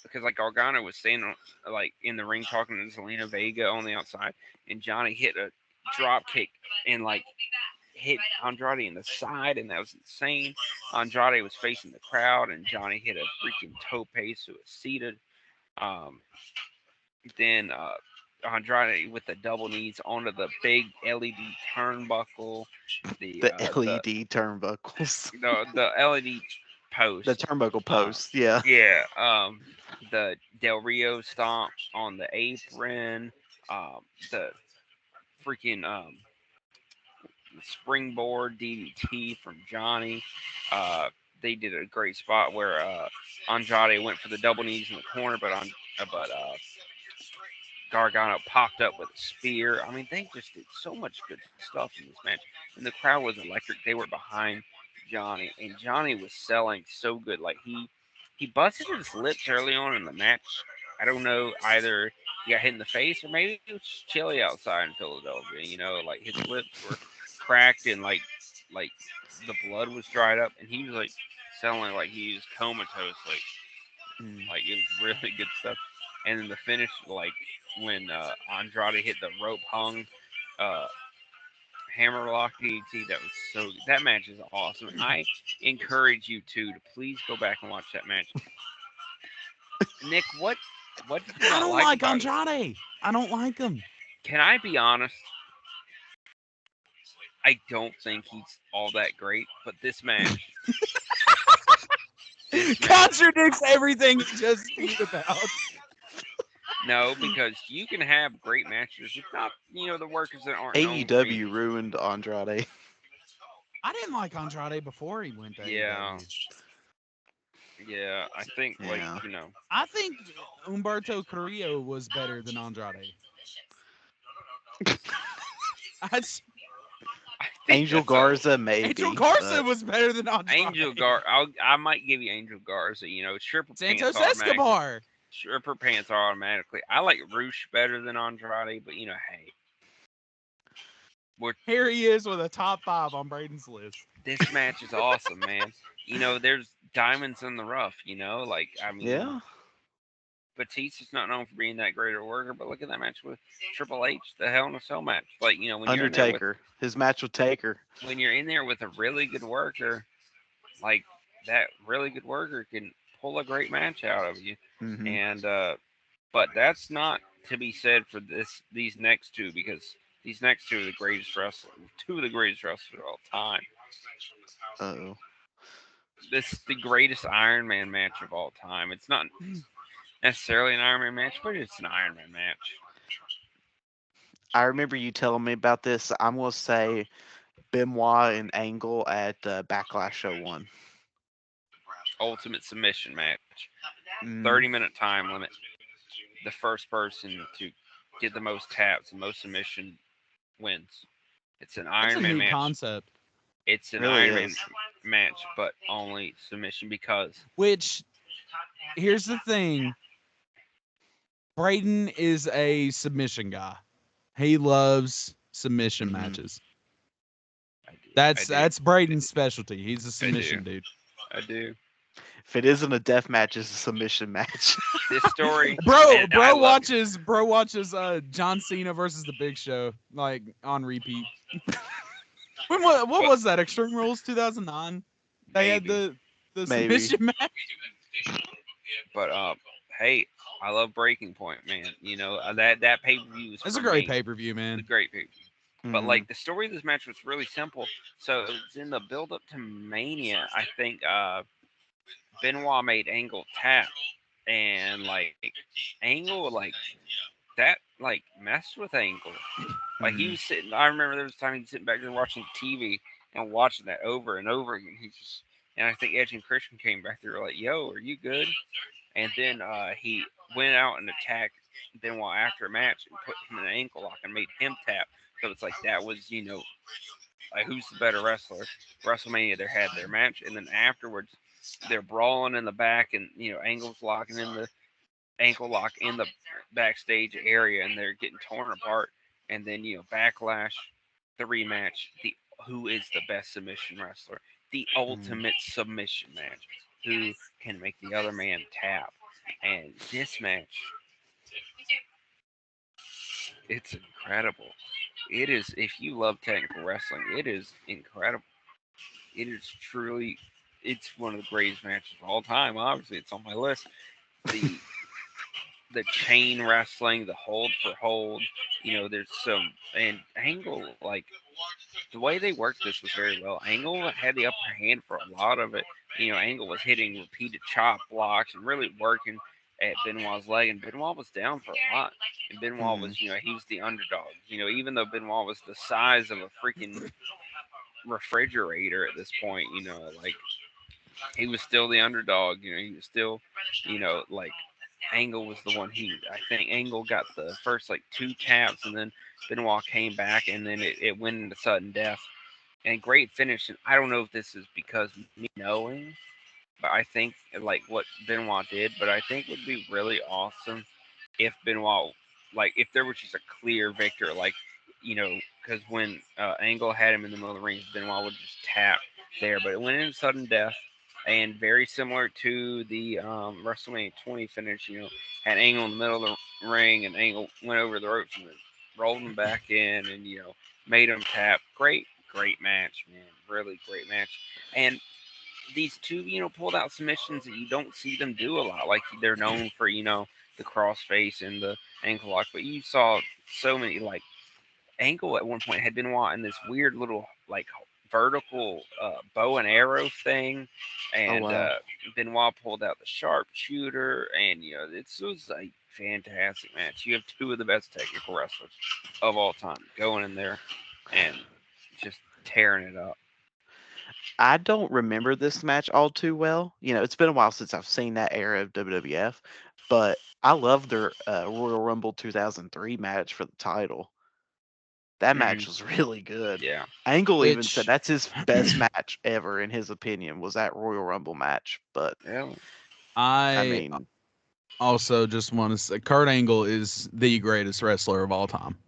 because like Gargano was standing like in the ring talking to Zelina Vega on the outside, and Johnny hit a drop kick and like hit Andrade in the side, and that was insane. Andrade was facing the crowd, and Johnny hit a freaking tope so it seated. Um, then Andrade with the double knees onto the big LED turnbuckle, the The uh, the LED turnbuckles, the LED the post. turnbuckle Uh, posts. Yeah. yeah, the Del Rio stomp on the apron, the freaking springboard DDT from Johnny. Uh, they did a great spot where Andrade went for the double knees in the corner, but Gargano popped up with a spear. I mean, they just did so much good stuff in this match, and the crowd was electric. They were behind Johnny, and Johnny was selling so good. Like he busted his lips early on in the match. I don't know, either he got hit in the face or maybe it was just chilly outside in Philadelphia. Like his lips were cracked and like the blood was dried up, and he was like selling like he was comatose. Mm. Like it was really good stuff. And then the finish, like when Andrade hit the rope hung uh, hammerlock DDT, that was so good. That match is awesome. I encourage you to please go back and watch that match. Nick, what did you I not don't like like about it? Andrade. I don't like him. Can I be honest? I don't think he's all that great, but this match, Contradicts everything he just spewed about. no, because you can have great matches. It's not, the workers that aren't known for being. AEW ruined Andrade. I didn't like Andrade before he went to Yeah, AEW. yeah. I think Yeah. I think Humberto Carrillo was better than Andrade. I, I think Angel that's a Garza Angel maybe, Garza but was better than Angel Andrade. I might give you Angel Garza. Stripper pants Santos automatically. Escobar. Stripper pants automatically. I like Roosh better than Andrade, but hey, we're Here he is with a top 5 on Braden's list. this match is awesome, man. There's diamonds in the rough. Like I mean, yeah. Batista's not known for being that great a worker, but look at that match with Triple H, the Hell in a Cell match. Like when you're in there with Undertaker. His match with Taker. a really good worker, like that really good worker can pull a great match out of you. Hmm. And but that's not to be said for these next two, because these next two are the greatest wrestlers, two of the greatest wrestlers of all time. Oh. This is the greatest Iron Man match of all time. It's not necessarily an Iron Man match, but it's an Iron Man match. I remember you telling me about this. I'm gonna say Benoit and Angle at Backlash Show One. Ultimate submission match. Mm, 30-minute time limit. The first person to get the most taps and most submission wins. It's an That's a Iron Man neat match. concept. It's an Really Iron Man is. match, but only submission because Which, here's the thing, Braden is a submission guy. He loves submission Hmm. matches. I do, I That's do, that's Braden's specialty. He's a I do, submission dude. I do. If it isn't a death match, it's a submission match. This story, Bro, and I love. bro watches John Cena versus the Big Show like on repeat. What But was that? Extreme Rules 2009. They had maybe, the Maybe. submission match. but hey, I love Breaking Point, man. You know that pay per view is That's for a great me. pay per view, The man. great pay per view. But Hmm. like the story of this match was really simple. So it was in the build up to Mania. I think Benoit made Angle tap, and like Angle like that like messed with Angle. Like he Hmm. was sitting. I remember there was a time he was sitting back there watching TV and watching that over and over again. He just and I think Edge and Christian came back there like, "Yo, are you good?" And then he went out and attacked Benoit after a match and put him in an ankle lock and made him tap. So it's like that was like who's the better wrestler? WrestleMania they had their match, and then afterwards they're brawling in the back, and Angle's locking in the ankle lock in the backstage area, and they're getting torn apart. And then backlash, the rematch, the who is the best submission wrestler, the Hmm. ultimate submission match, who can make the other man tap. And this match, it's incredible. It is if you love technical wrestling, it is incredible. It is truly, it's one of the greatest matches of all time. Obviously, it's on my list. The the chain wrestling, the hold for hold. There's some and Angle like the way they worked this was very well. Angle had the upper hand for a lot of it. Angle was hitting repeated chop blocks and really working at Benoit's leg, and Benoit was down for a lot. And Benoit Hmm. was, he was the underdog. Even though Benoit was the size of a freaking refrigerator at this point, like he was still the underdog. He was still, like Angle was the one he. I think Angle got the first like two taps, and then Benoit came back, and then it went into sudden death. And great finish. And I don't know if this is because me knowing, but I think like what Benoit did. But I think would be really awesome if Benoit, like if there was just a clear victor, like because when Angle had him in the middle of the ring, Benoit would just tap there, but it went in sudden death. And very similar to the WrestleMania 20 finish, had Angle in the middle of the ring, and Angle went over the ropes and then rolled him back in, and made him tap. Great match, man. Really great match. And these two, pulled out submissions that you don't see them do a lot. Like they're known for, the crossface and the ankle lock, but you saw so many like Angle at one point had been wanting this weird little like vertical bow and arrow thing, Oh and wow. Benoit pulled out the sharpshooter, and it was a fantastic match. You have two of the best technical wrestlers of all time going in there and just tearing it up. I don't remember this match all too well. It's been a while since I've seen that era of WWF, but I love their Royal Rumble 2003 match for the title. That Hmm. match was really good. Yeah. Angle even said Which that's his best match ever in his opinion was that Royal Rumble match. But Yeah. I I mean, also just want to say, Kurt Angle is the greatest wrestler of all time.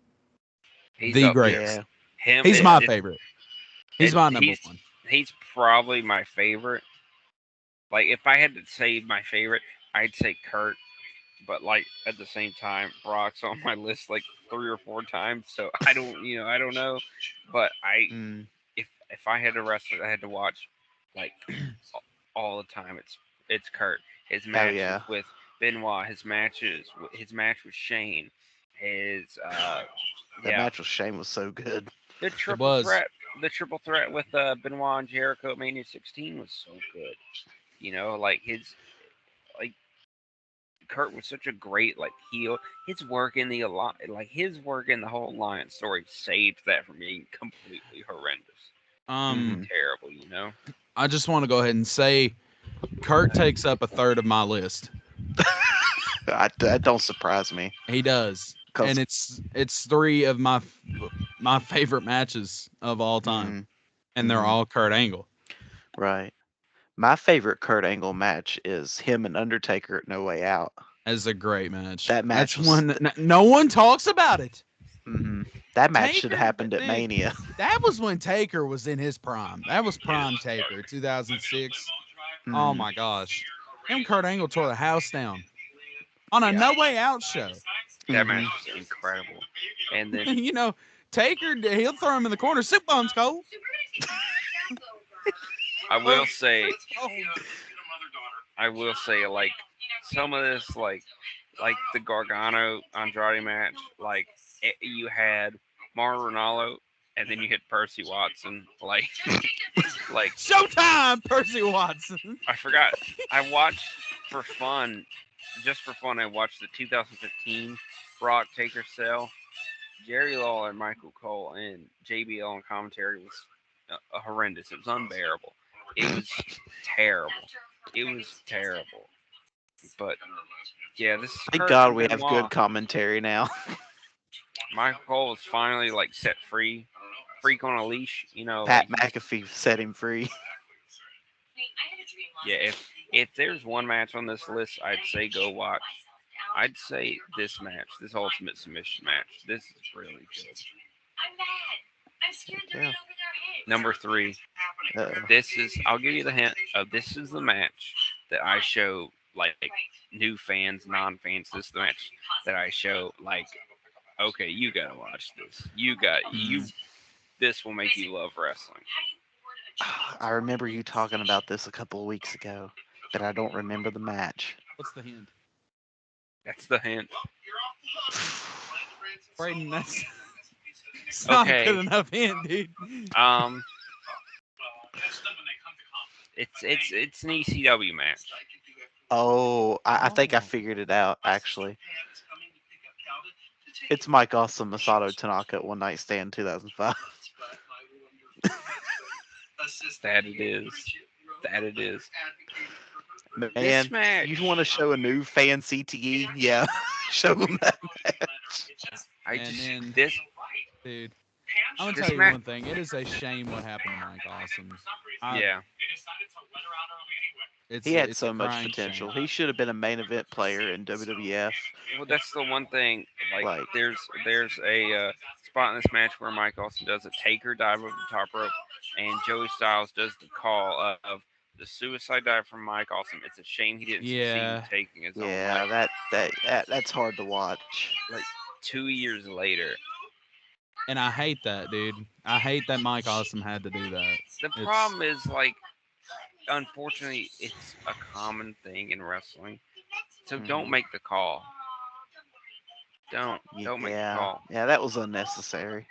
He's The up there. greatest. yeah. Him. He's my favorite. He's my number He's one. probably my favorite. Like if I had to say my favorite, I'd say Kurt. But like at the same time, Brock's on my list like 3 or 4 times. So I don't know. But Mm. if I had to wrestle, I had to watch like all the time. It's Kurt. His Oh matches yeah. with Benoit, his match with Shane, his That yeah, match with Shane was so good. the It triple was. threat, with Benoit and Jericho at Mania 16 was so good. Like like Kurt was such a great like heel. His work in the like his work in the whole Alliance story saved that from being completely horrendous and Um, Hmm. terrible. I just want to go ahead and say Kurt takes up a third of my list. That don't surprise me. He does. Cause and it's three of my favorite matches of all time, mhm, and they're mhm, all Kurt Angle. right. My favorite Kurt Angle match is him and Undertaker at No Way Out. That's a great match. That That's match was one that no one talks about it. mhm. That match should have Taker, happened at dude, Mania. that was when Taker was in his prime. That was prime Taker, 2006. Oh Mhm. my gosh, him and Kurt Angle tore the house down on a Yeah, No Way Out show. that match Mhm. was incredible. And then You know, Taker, he'll throw him in the corner. Soup bombs, Cole. I will say, Oh, like some of this, like the Gargano Andrade match, like you had Mauro Ranallo, and then you had Percy Watson. Like Showtime, Percy Watson. I forgot. I watched for fun, just for fun. I watched the 2015 Brock Taker Cell. Jerry Lawler, Michael Cole, and JBL on commentary was horrendous. It was unbearable. It was terrible. It was terrible. But yeah, this is Thank Kurt God and we have good Benoit. commentary now. Michael Cole was finally like set free, freak on a leash. Pat McAfee set him free. Yeah. If there's one match on this list, I'd say go watch. I'd say this match, this Ultimate Submission match. This is really good. Yeah. Number three. Uh, This is. I'll give you the hint. This is the match that I show like new fans, non-fans. This is the match that I show like. Okay, you gotta watch this. You. mhm. This will make you love wrestling. I remember you talking about this a couple of weeks ago, but I don't remember the match. What's the hint? That's the hint. Braden, that's it's not a Okay. good enough hint, dude. Um. It's an ECW match. Oh, I think I Oh. figured it out actually. It's Mike Awesome Masato Tanaka at One Night Stand 2005. That it is. That it is. This Man, match. you want to show a new fan CTE? Yeah, show them that match. I And just then- this Dude, I'm gonna This tell you match- one thing. It is a shame what happened to Mike Awesome. I- yeah. He had it's so a much crying potential. shame. He should have been a main event player in WWF. Well, that's the one thing. Like- There's a spot in this match where Mike Austin does a taker dive over the top rope, and Joey Styles does the call of the suicide dive from Mike Austin. It's a shame he didn't succeed Yeah. in taking his own Yeah, life. that's hard to watch. 2 years later. And I hate that, dude. I hate that Mike Awesome had to do that. The It's- problem is unfortunately, it's a common thing in wrestling. So don't Mhm. make the call. Don't make the Yeah, call. yeah, that was unnecessary.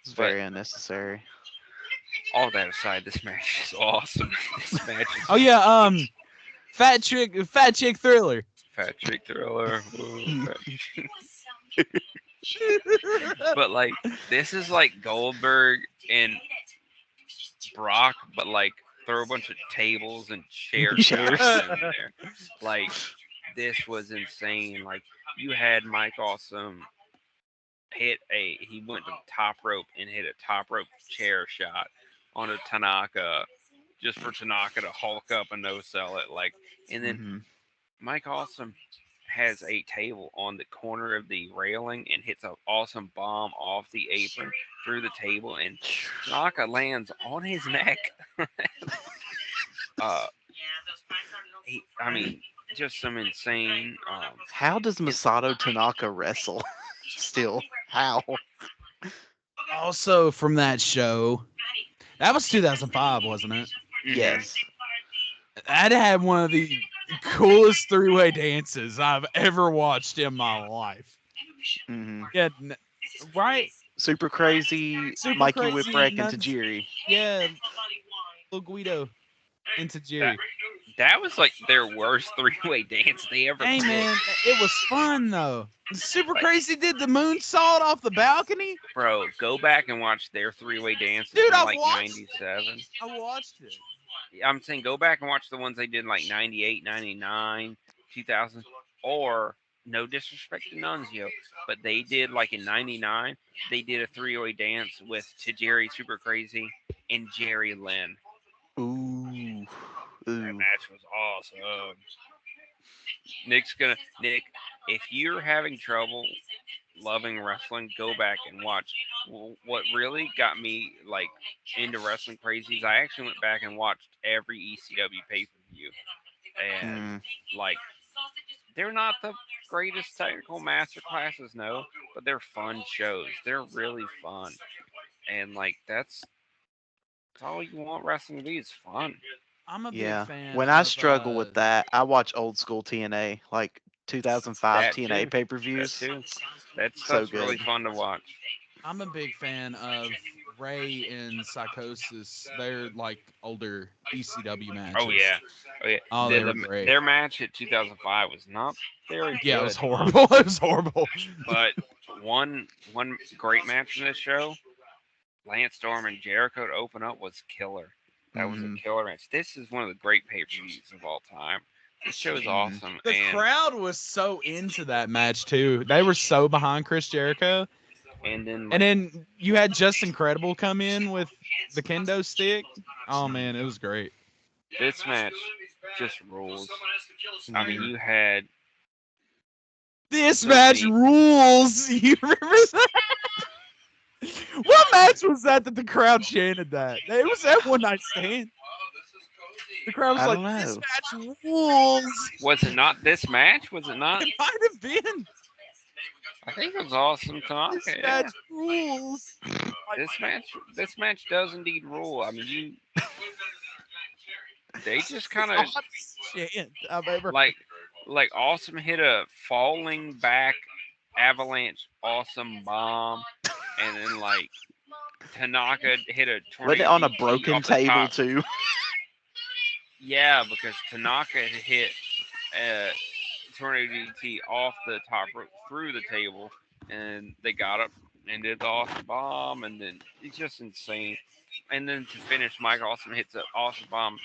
It's But- very unnecessary. All that aside, this match is awesome. This match is Oh yeah, fat chick thriller. Fat Chick Thriller. Whoa, fat but this is like Goldberg and Brock, but throw a bunch of tables and chairs Chairs. in there. This was insane. You had Mike Awesome he went to the top rope and hit a top rope chair shot on a Tanaka just for Tanaka to hulk up and no sell it. And then Mhm. Mike Awesome has a table on the corner of the railing and hits an awesome bomb off the apron through the table, and Tanaka lands on his neck. I mean, just some insane. How does Masato Tanaka wrestle? Still, how? Also from that show, that was 2005, wasn't it? Yes. That had one of the coolest three-way dances I've ever watched in my life. Hmm. Yeah, right? Super crazy, Super Mikey crazy, Whipwreck and nuts. Tajiri. Yeah, little Guido into Jerry. That was their worst three-way dance they ever Hey did. man, it was fun though. Super Crazy did the moonsault off the balcony. Bro, go back and watch their three-way dances Dude, in I've watched '97. I watched it. I'm saying go back and watch the ones they did in '98, '99, 2000, or no disrespect to Nunzio, but they did like in '99, they did a three-way dance with Tajiri Super Crazy and Jerry Lynn. Ooh, That ooh. match was awesome. Nick. If you're having trouble loving wrestling, go back and watch. What really got me like into wrestling crazy is I actually went back and watched every ECW pay per view, and Mm, like they're not the greatest technical master classes, no, but they're fun shows. They're really fun, and like that's all you want wrestling to be is fun. I'm a big yeah. fan When I of struggle with that, I watch old school TNA, like 2005 That TNA too. pay per That views. too. That So stuff's really good. fun to watch. I'm a big fan of Ray and Psychosis. They're like older ECW Oh matches. yeah, oh yeah. Oh, they were great. Their match at 2005 was not very Yeah, it was good, horrible. It was horrible. but one great match in this show, Lance Storm and Jericho to open up was killer. That was a Hmm. killer match. This is one of the great pay per views of all time. This show is Hmm. awesome, The crowd was so into that match too. They were so behind Chris Jericho. and then And like then you had Just Incredible come in with the kendo stick. Oh man, it was great. this match just rules. I mean, Hmm. you had This let's match see, rules. You remember that? What match was that the crowd chanted that? It was that one night stand. The crowd was I like, don't "This know. match rules." was it not this match? Was it not? It might have been. I think it was awesome This Tanaka. Yeah, match rules. Like, this match does indeed rule. I mean, they just kind of oddest chant I've ever heard. like awesome hit a falling back avalanche awesome bomb, and then like Tanaka hit a Wasn't it tornado on a DT broken off the table top. too? Yeah, because Tanaka had hit uh, tornado DT off the top rope through the table, and they got up and did the awesome bomb, and then it's just insane. And then to finish, Mike Awesome hits an awesome bomb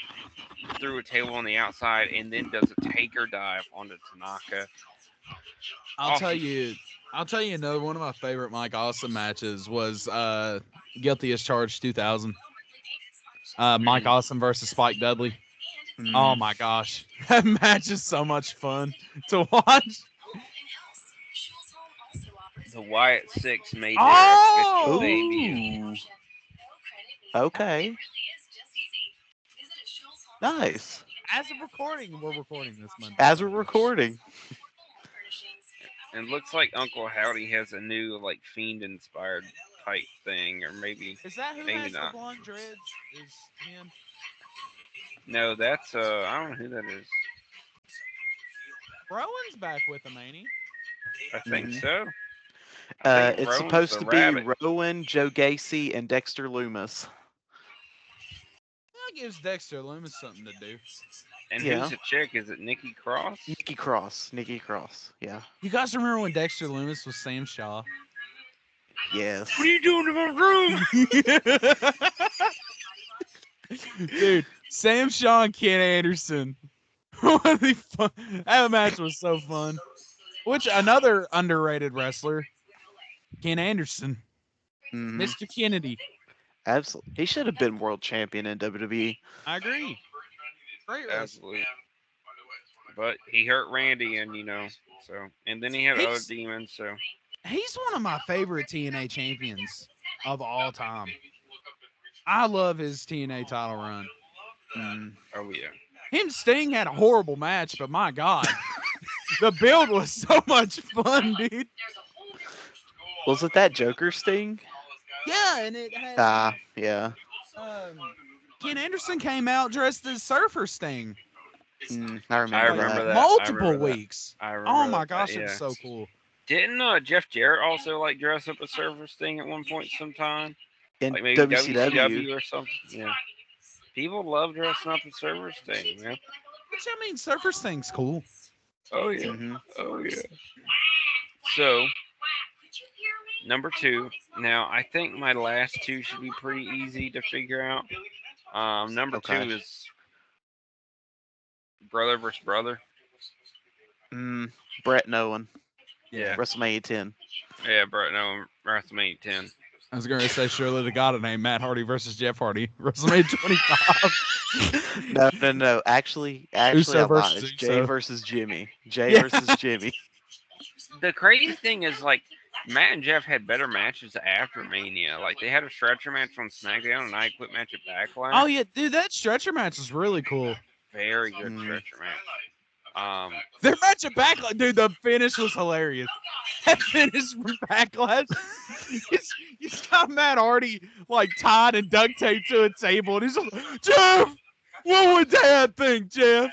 through a table on the outside, and then does a taker dive onto Tanaka. I'll tell Awesome. you. I'll tell you another one of my favorite Mike Awesome matches was Guilty as Charged 2000. Mike Mhm. Awesome versus Spike Dudley. Oh Mm. my gosh, that match is so much fun to watch. The Wyatt Six made their official Oh, debut. Ooh. Okay. Nice. as of recording, we're recording this Monday, As by we're the way. recording. And looks like Uncle Howdy has a new like fiend inspired type thing, or Is that who maybe has the not. blonde dreads? Is him? No, that's I don't know who that is. Rowan's back with him, ain't he? I think Hmm. so. I think It's Rowan's supposed the to be rabbit. Rowan, Joe Gacy, and Dexter Loomis. That gives Dexter Loomis something to do. And who's Yeah. the chick? Is it Nikki Cross? Nikki Cross. Nikki Cross. Yeah. You guys remember when Dexter Loomis was Sam Shaw? What are Yes. you doing in my room? Dude, Sam Shaw and Ken Anderson. What the fun? That match was so fun. Which another underrated wrestler, Ken Anderson, Hmm. Mr. Kennedy. Absolutely. He should have been world champion in WWE. I agree. Great wrestler. Absolutely. But he hurt Randy, and so and then he had other He's demons. So he's one of my favorite TNA champions of all time. I love his TNA title run. Mm. oh yeah, Him and Sting had a horrible match, but my God, the build was so much fun, dude. Was it that Joker sting? Yeah, and it had Ah, yeah. Ken Anderson came out dressed as Surfer Sting I I remember like that. remember that. I multiple remember that. weeks. I Oh remember my that. gosh, it was Yeah. so cool. Didn't Jeff Jarrett also like dress up as Surfer Sting at one point sometime? In Like maybe WCW. WCW or something? Yeah. People love dressing up as Surfer Sting, man. Which I mean, Surfer Sting's cool. Oh yeah. Hmm. Oh yeah. So number two. Now I think my last two should be pretty easy to figure out. Number Okay. two is brother versus brother. Mm. Brett and Owen, Yeah. WrestleMania 10. Yeah, bro. No, WrestleMania 10. I was going to say surely the God name Matt Hardy versus Jeff Hardy, WrestleMania 25. No, no, no. Actually, Uso I lied. versus It's Jay Uso. versus Jimmy. Jay Yeah. versus Jimmy. The crazy thing is, like, Matt and Jeff had better matches after Mania. Like, they had a stretcher match on SmackDown and I Quit match at Backlash. Oh yeah, dude, that stretcher match is really cool. Very good Mm. stretcher match. Their match at Backlash, dude, the finish was hilarious. That finish from Backlash, he's got Matt Hardy like tied and duct taped to a table, and he's like, Jeff, what would Dad think, Jeff?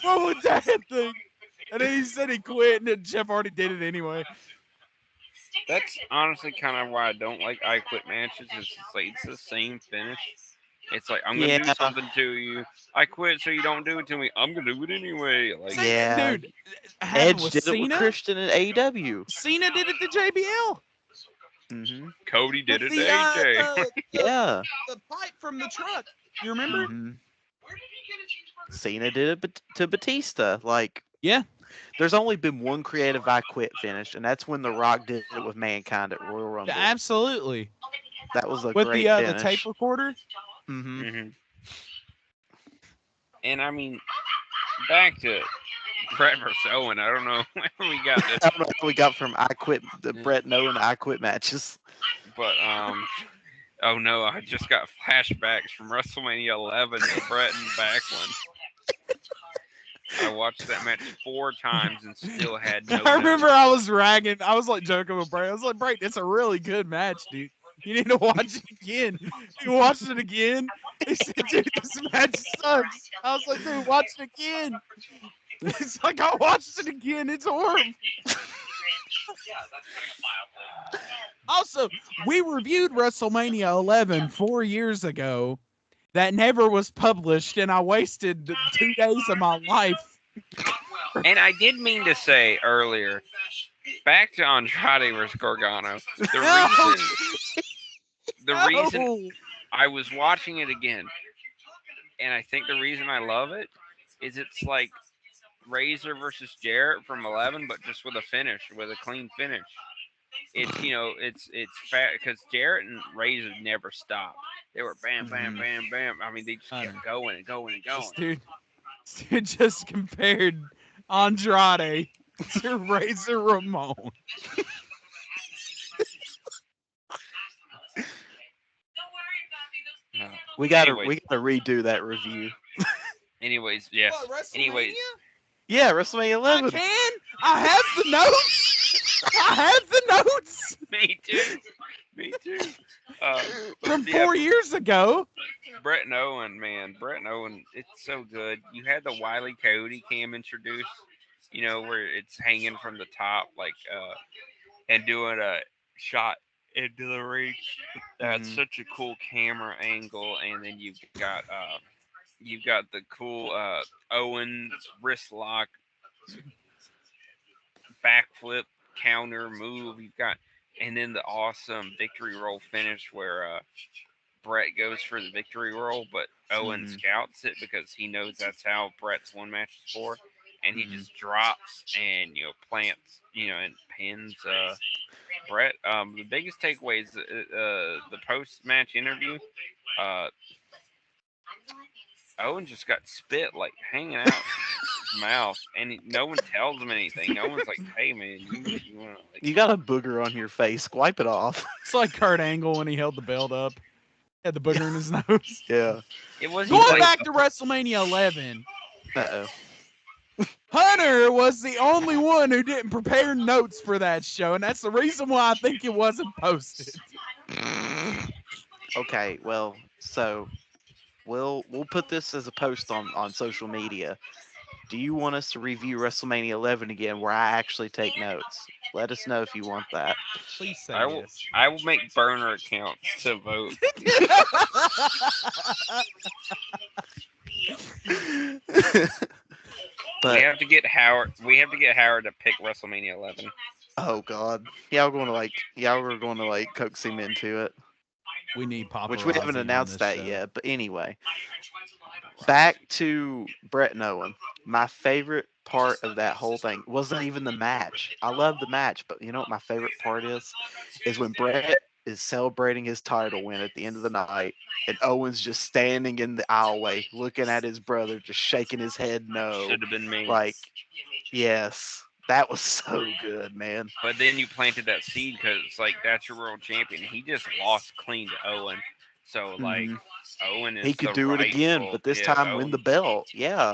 What would Dad think? And then he said he quit, and then Jeff Hardy did it anyway. That's honestly kind of why I don't like I Quit matches. Like it's the same finish. It's like I'm gonna do Yeah, something to you. I quit so you don't do it to me. I'm gonna do it anyway. Like Same, yeah. dude. Happened Edge with did it with Cena. Christian in AEW. Cena did it to JBL. Hmm. Cody did With it to AJ. Yeah. the pipe from the truck. You remember? Hmm. Cena did it to Batista. Like, Yeah. there's only been one creative I Quit finish, and that's when The Rock did it with Mankind at Royal Rumble. Absolutely. That was a With great the finish. tape recorder. Hmm. hmm And I mean, back to Brett versus Owen. I don't know when we got this, I don't know how we got from I Quit, the Yeah. Brett and Owen I Quit matches. but oh no, I just got flashbacks from WrestleMania 11 to Brett and Backlund. I watched that match 4 times and still had no. I remember notes. I was ragging. I was like joking with Bray. I was like, Bray, it's a really good match, dude. You need to watch it again. You watched it again. He said, dude, this match sucks. I was like, dude, watch it again. It's like I watched it again. It's horrible. Also, we reviewed WrestleMania 11 4 years ago. That never was published, and I wasted 2 days of my life. And I did mean to say earlier, back to Andrade versus Gargano. The reason No. I was watching it again, and I think the reason I love it is it's like Razor versus Jarrett from 11, but just with a finish, with a clean finish. It's it's fat because Jarrett and Razor never stopped. They were bam, bam, Mhm. bam, bam. I mean, they just I kept know. going and going and going. This dude just compared Andrade to Razor Ramon. Uh, We gotta anyways, redo that review. anyways, yes. Anyways, Yeah, WrestleMania I 11. can. I have the notes. I have the notes me too. Me too. Uh, from yeah, 4 years ago. Brett and Owen, man, Brett and Owen, it's so good. You had the Wiley Cody cam introduced, where it's hanging from the top, like, and doing a shot into the ring. That's Mhm. such a cool camera angle, and then you've got the cool Owen wrist lock backflip counter move. You've got, and then the awesome victory roll finish where Brett goes for the victory roll, but Owen Mhm. scouts it because he knows that's how Brett's one match is for, and he Mhm. just drops and plants and pins Brett. The biggest takeaway is the post match interview. Uh, Owen just got spit like hanging out his mouth, and no one tells him anything. No one's like, "Hey man, you want to like." You got a booger on your face. Wipe it off. It's like Kurt Angle when he held the belt up. Had the booger in his nose. Yeah. It wasn't Going like back to WrestleMania 11, Uh Hunter was the only one who didn't prepare notes for that show, and that's the reason why I think it wasn't posted. oh. Okay. Well, so we'll put this as a post on social media. Do you want us to review WrestleMania 11 again, where I actually take notes? Let us know if you want that. Please say I will. yes. I will make burner accounts to vote. But We have to get Howard to pick WrestleMania 11. oh god, y'all were going to coax him into it, We need paparazzi which we haven't on announced this that show. yet. But anyway, back to Brett and Owen. My favorite part of that whole thing wasn't even the match. I love the match, but you know what my favorite part is when Brett is celebrating his title win at the end of the night, and Owen's just standing in the aisleway, looking at his brother, just shaking his head no, Should have been me. like yes, that was so good, man. But then you planted that seed because it's like that's your world champion. He just lost clean to Owen. So like hmm Owen He is could the do it again, rightful but this yeah, time win the Owen. belt. Yeah,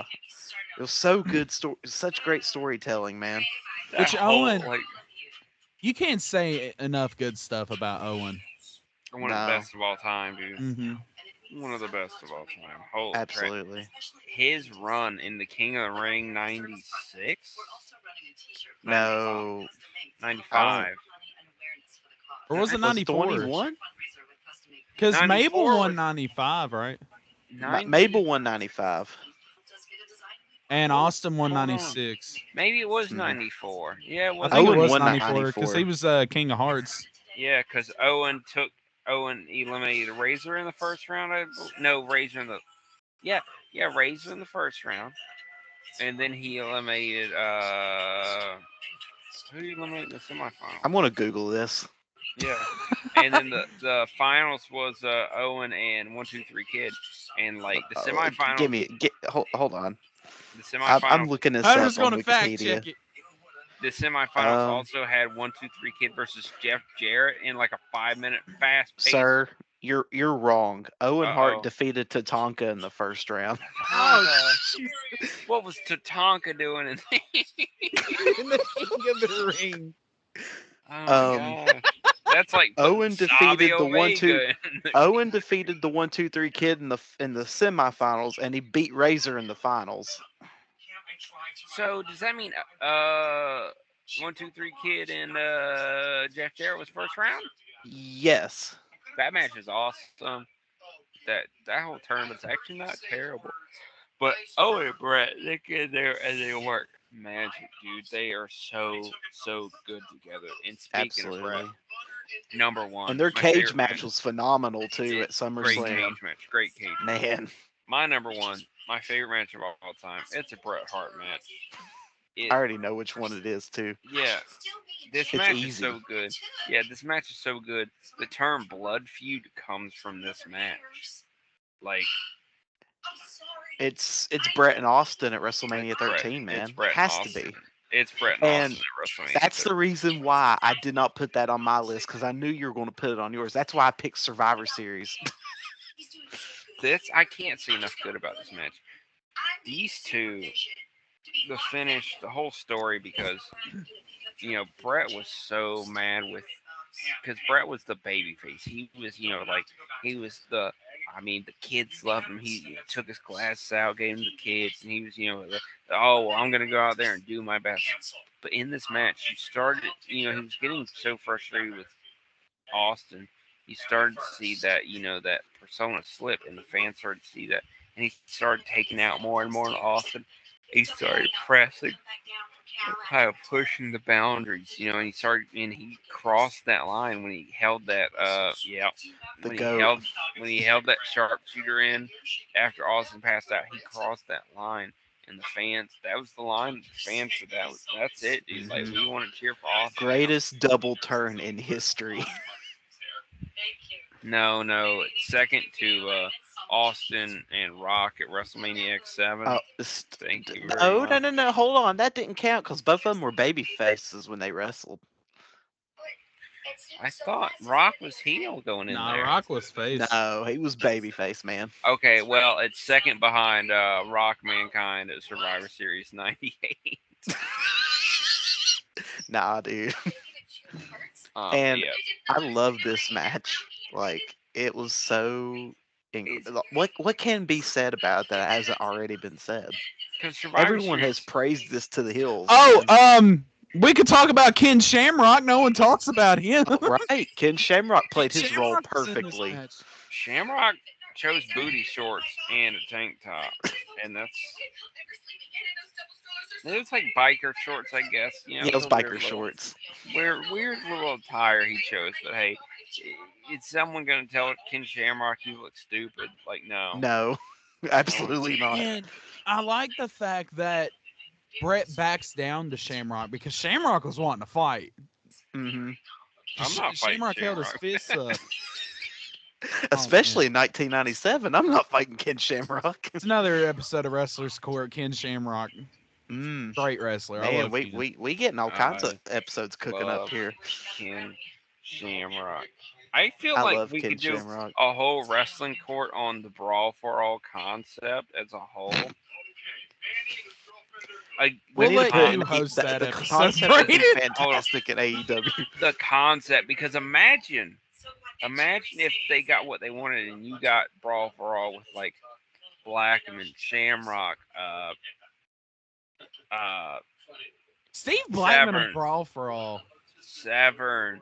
it was so good. Such great storytelling, man. That Which whole Owen, like you can't say enough good stuff about Owen. one of the No, best of all time, dude. Mm-hmm. One of the best of all time. Holy crap. absolutely. His run in the King of the Ring 96? 95. No, I don't. 95. Or was it Was it the one he 94? won? Because Mabel 94 won was 95, right? 90. Mabel won 95. And Hold, Austin won hold on. 96. Maybe it was hmm 94. Yeah, it I was think it Owen 94. was won 94 because he 94. was King of Hearts. Yeah, because Owen eliminated Razor in the first round. No, Razor in the yeah Razor in the first round, and then he eliminated who did he eliminate in the semifinals? I'm gonna Google this. Yeah, and then the finals was Owen and 1 2 3 Kid, and like the Give semifinals me. Hold on. the I'm semifinals looking this I was up on going to fact Wikipedia. check it. the semifinals Um, also had 1 2 3 Kid versus Jeff Jarrett in like a 5 minute fast pace. sir, you're wrong. Owen Uh Hart oh. defeated Tatanka in the first round. Oh, Tatanka. Jesus. What was Tatanka doing in In the King of the Ring. Oh my Um, gosh. That's like putting Owen defeated Savio the one two. Vega in the Owen defeated the 1 2 3 Kid in the semifinals, and he beat Razor in the finals. So does that mean 1 2 3 Kid and Jeff Jarrett was first round? Yes, That match is awesome. That whole tournament's actually not terrible. But Owen and Brett, they get there and they work magic, dude. They are so good together. And speaking of Brett, absolutely. number And one, their my cage favorite match match. was phenomenal too It, at great SummerSlam. cage match. Great cage match. Man, My number one, my favorite match of all time. It's a Bret Hart match. I It already know which one it is too. yeah, this It's match is so easy. good. Yeah, this match is so good. The term blood feud comes from this match. Like It's Brett and Austin at WrestleMania it's Bret. 13, It's man. Bret and Has to Austin. be. It's Bret and Austin And at WrestleMania that's 13. the reason why I did not put that on my list because I knew you were going to put it on yours. That's why I picked Survivor Series. This I can't say enough good about this match. These two, the finish, the whole story, because Brett was so mad with because Brett was the baby face. He was, like he was the. I mean, the kids loved him. He took his glasses out, gave them to the kids, and he was, oh, well, I'm gonna go out there and do my best. But in this match, he started, he was getting so frustrated with Austin. He started to see that, that persona slip, and the fans started to see that, and he started taking out more and more in Austin. He started pressing, kind of pushing the boundaries, and he crossed that line when he held that The when he GOAT. held that sharpshooter in after Austin passed out. He crossed that line, and the fans, that was the line. The fans said that's it, dude. Like, hmm we want to cheer for Austin now. Greatest double turn in history. No, second to Austin and Rock at WrestleMania X7. Oh, Thank you very no, no, much. no, no. Hold on. That didn't count because both of them were baby faces when they wrestled. I thought Rock was heel going in Nah, there. Rock was face. No, he was babyface, man. Okay, well, it's second behind Rock Mankind at Survivor Series '98. Nah, dude. And Yeah, I love this match. Like it was so. it's What can be said about it that hasn't already been said? because Survivor Everyone Series. has praised this to the hills, Oh, man. we could talk about Ken Shamrock. No one talks about him. Oh, right, Ken Shamrock Ken played his role Shamrock was in this perfectly. match. Shamrock chose booty shorts and a tank top, and it looks like biker shorts, I guess. Yeah, It's those a weird biker little, shorts. weird little attire he chose. But hey, is someone gonna tell Ken Shamrock you look stupid? Like, no, No, no one's absolutely gonna. not. And I like the fact that Brett backs down to Shamrock because Shamrock was wanting to fight. Hmm. I'm not fighting Shamrock held his Shamrock. fists up. Oh man, Especially in 1997. I'm not fighting Ken Shamrock. it's another episode of Wrestlers Court. Ken Shamrock, Mm, great wrestler. I man, love we, Ken. we we getting all kinds of I episodes cooking up love here. Ken Shamrock. I feel I like love we Ken could do Shamrock. a whole wrestling court on the Brawl for All concept as a whole. Like We We'll the need to let put it you in con host that the episode, concept would be Braden. hold on, fantastic in AEW. the concept because imagine if they got what they wanted and you got Brawl for All with like Blackman, Shamrock, uh, Steve Blackman of Severn, Brawl for All. Severn,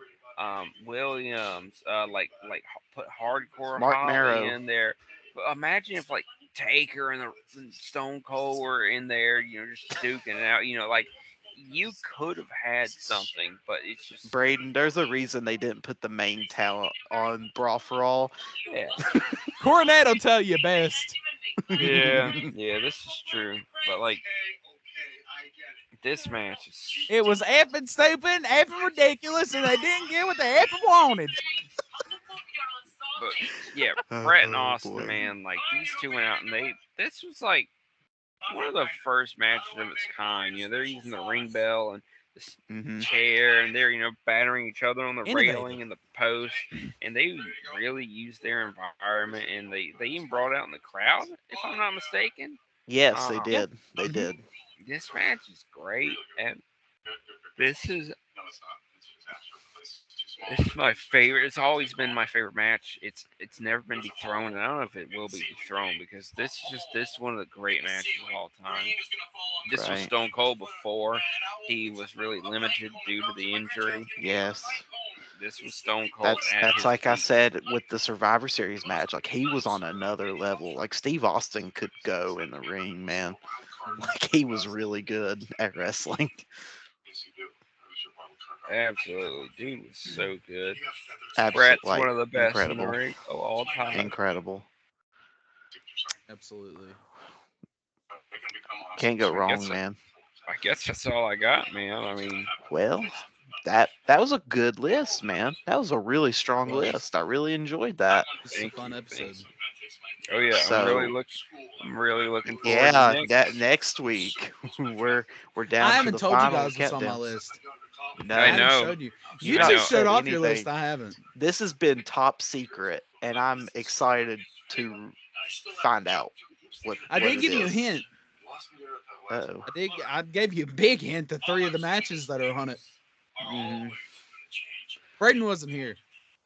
Williams, put Hardcore Mark Holly Marrow, in there. But imagine if like Taker and Stone Cold were in there, just duking it out. Like you could have had something, but it's just Braden. There's a reason they didn't put the main talent on Brawl for All. yeah, Cornette will tell you best. yeah. This is true, but like this match is. It was effing stupid, effing ridiculous, and they didn't get what they effing wanted. But yeah, Brett and Oh Austin, boy. man, like these two went out and this was like one of the first matches of its kind. They're using the ring bell and this Hmm. chair, and they're battering each other on the Innovative. railing and the post, and they really used their environment, and they even brought out in the crowd, if I'm not mistaken. Yes, they Um, Yeah. did. They Mhm. did. this match is great, and this is it's my favorite. It's always been my favorite match. It's never been dethroned, and I don't know if it will be dethroned because this is one of the great matches of all time. This was Right. Stone Cold before he was really limited due to the injury. Yes. This was Stone Cold That's at that's his like I peak. said with the Survivor Series match. Like he was on another level. Like Steve Austin could go in the ring, man. Like he was really good at wrestling. Absolutely, dude was so good. Absolutely, Brett's like one of the best in the incredible, ring of all time. incredible. Absolutely. Can't go I wrong, guess man. I guess that's all I got, man. I mean, Well, that was a good list, man. That was a really It strong was. list. I really enjoyed that. This is a thank fun you, episode. thank you. Oh yeah, So I'm really looking forward to yeah, next. that next week we're I down to haven't the told you final guys what's on my countdown. list. I I No, haven't know. showed you. you've I You two not know. showed said off your anything. list. I haven't. This has been top secret, and I'm excited to find out I what did it give you a is. hint. Uh-oh. I gave you a big hint to 3 of the matches that are on it. Hmm. Braden wasn't here.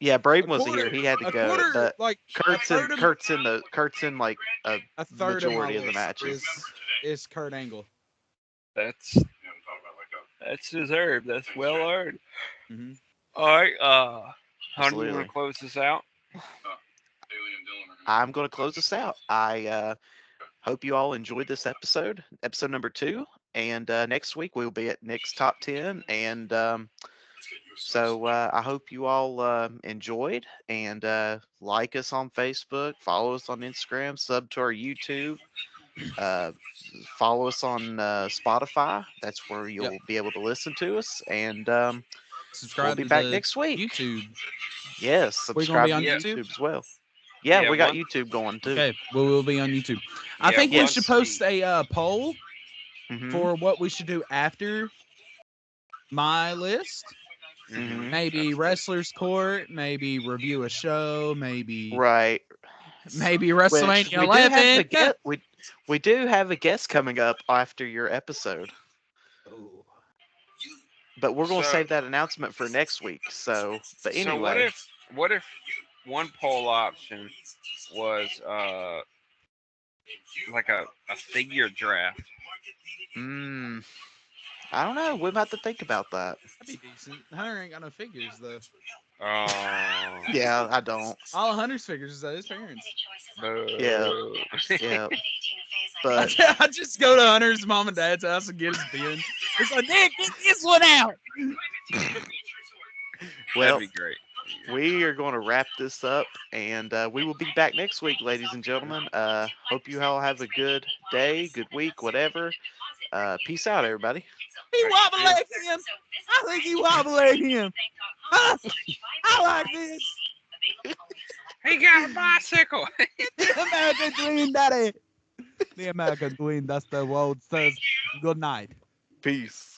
Yeah, A Braden wasn't quarter, here. He had to a go, quarter, but like a third of Kurt's in like a a third of my majority of the list matches. is Kurt Angle. That's that's deserved. That's well earned. Hmm All right. How do you want Absolutely. to close this out? I'm going to close this out. I hope you all enjoyed this episode number 2. And next week we'll be at Nick's top 10. And so I hope you all enjoyed and like us on Facebook, follow us on Instagram, sub to our YouTube, uh, follow us on Spotify. That's where Yep. you'll be able to listen to us. And we'll Subscribe be to back the next week. YouTube. Yes, We're gonna be subscribe to on Yeah. YouTube. YouTube as well. Yeah, Yeah. we got Once. YouTube going too. Okay, we will be on YouTube. I Yeah. think we Yes. should Once post a poll Hmm. for what we should do after my list. Hmm. Maybe Wrestler's Court. Maybe review a show. Maybe Right. Which WrestleMania we do have 11. a guest. We do have a guest coming up after your episode, Oh. but we're gonna So save that announcement for next week. So, but so what anyway, if one poll option was like a figure draft? mm, I don't know. We'll have to think about that. That'd be decent. Hunter ain't got no figures though. Oh. Yeah, I don't. All of Hunter's figures is at his parents. Yeah, Boo. yeah. I But I just go to Hunter's mom and dad's house and get his bin. It's like, Nick, get this one out. well, That'd be great. we are going to wrap this up, and we will be back next week, ladies and gentlemen. Hope you all have a good day, good week, whatever. Peace out, everybody. He All right, wobble see ya. leg him. I think he wobble leg him. Huh? I like this. He got a bicycle. The American Dream, Daddy. The American Dream. That's the world says good night. Peace.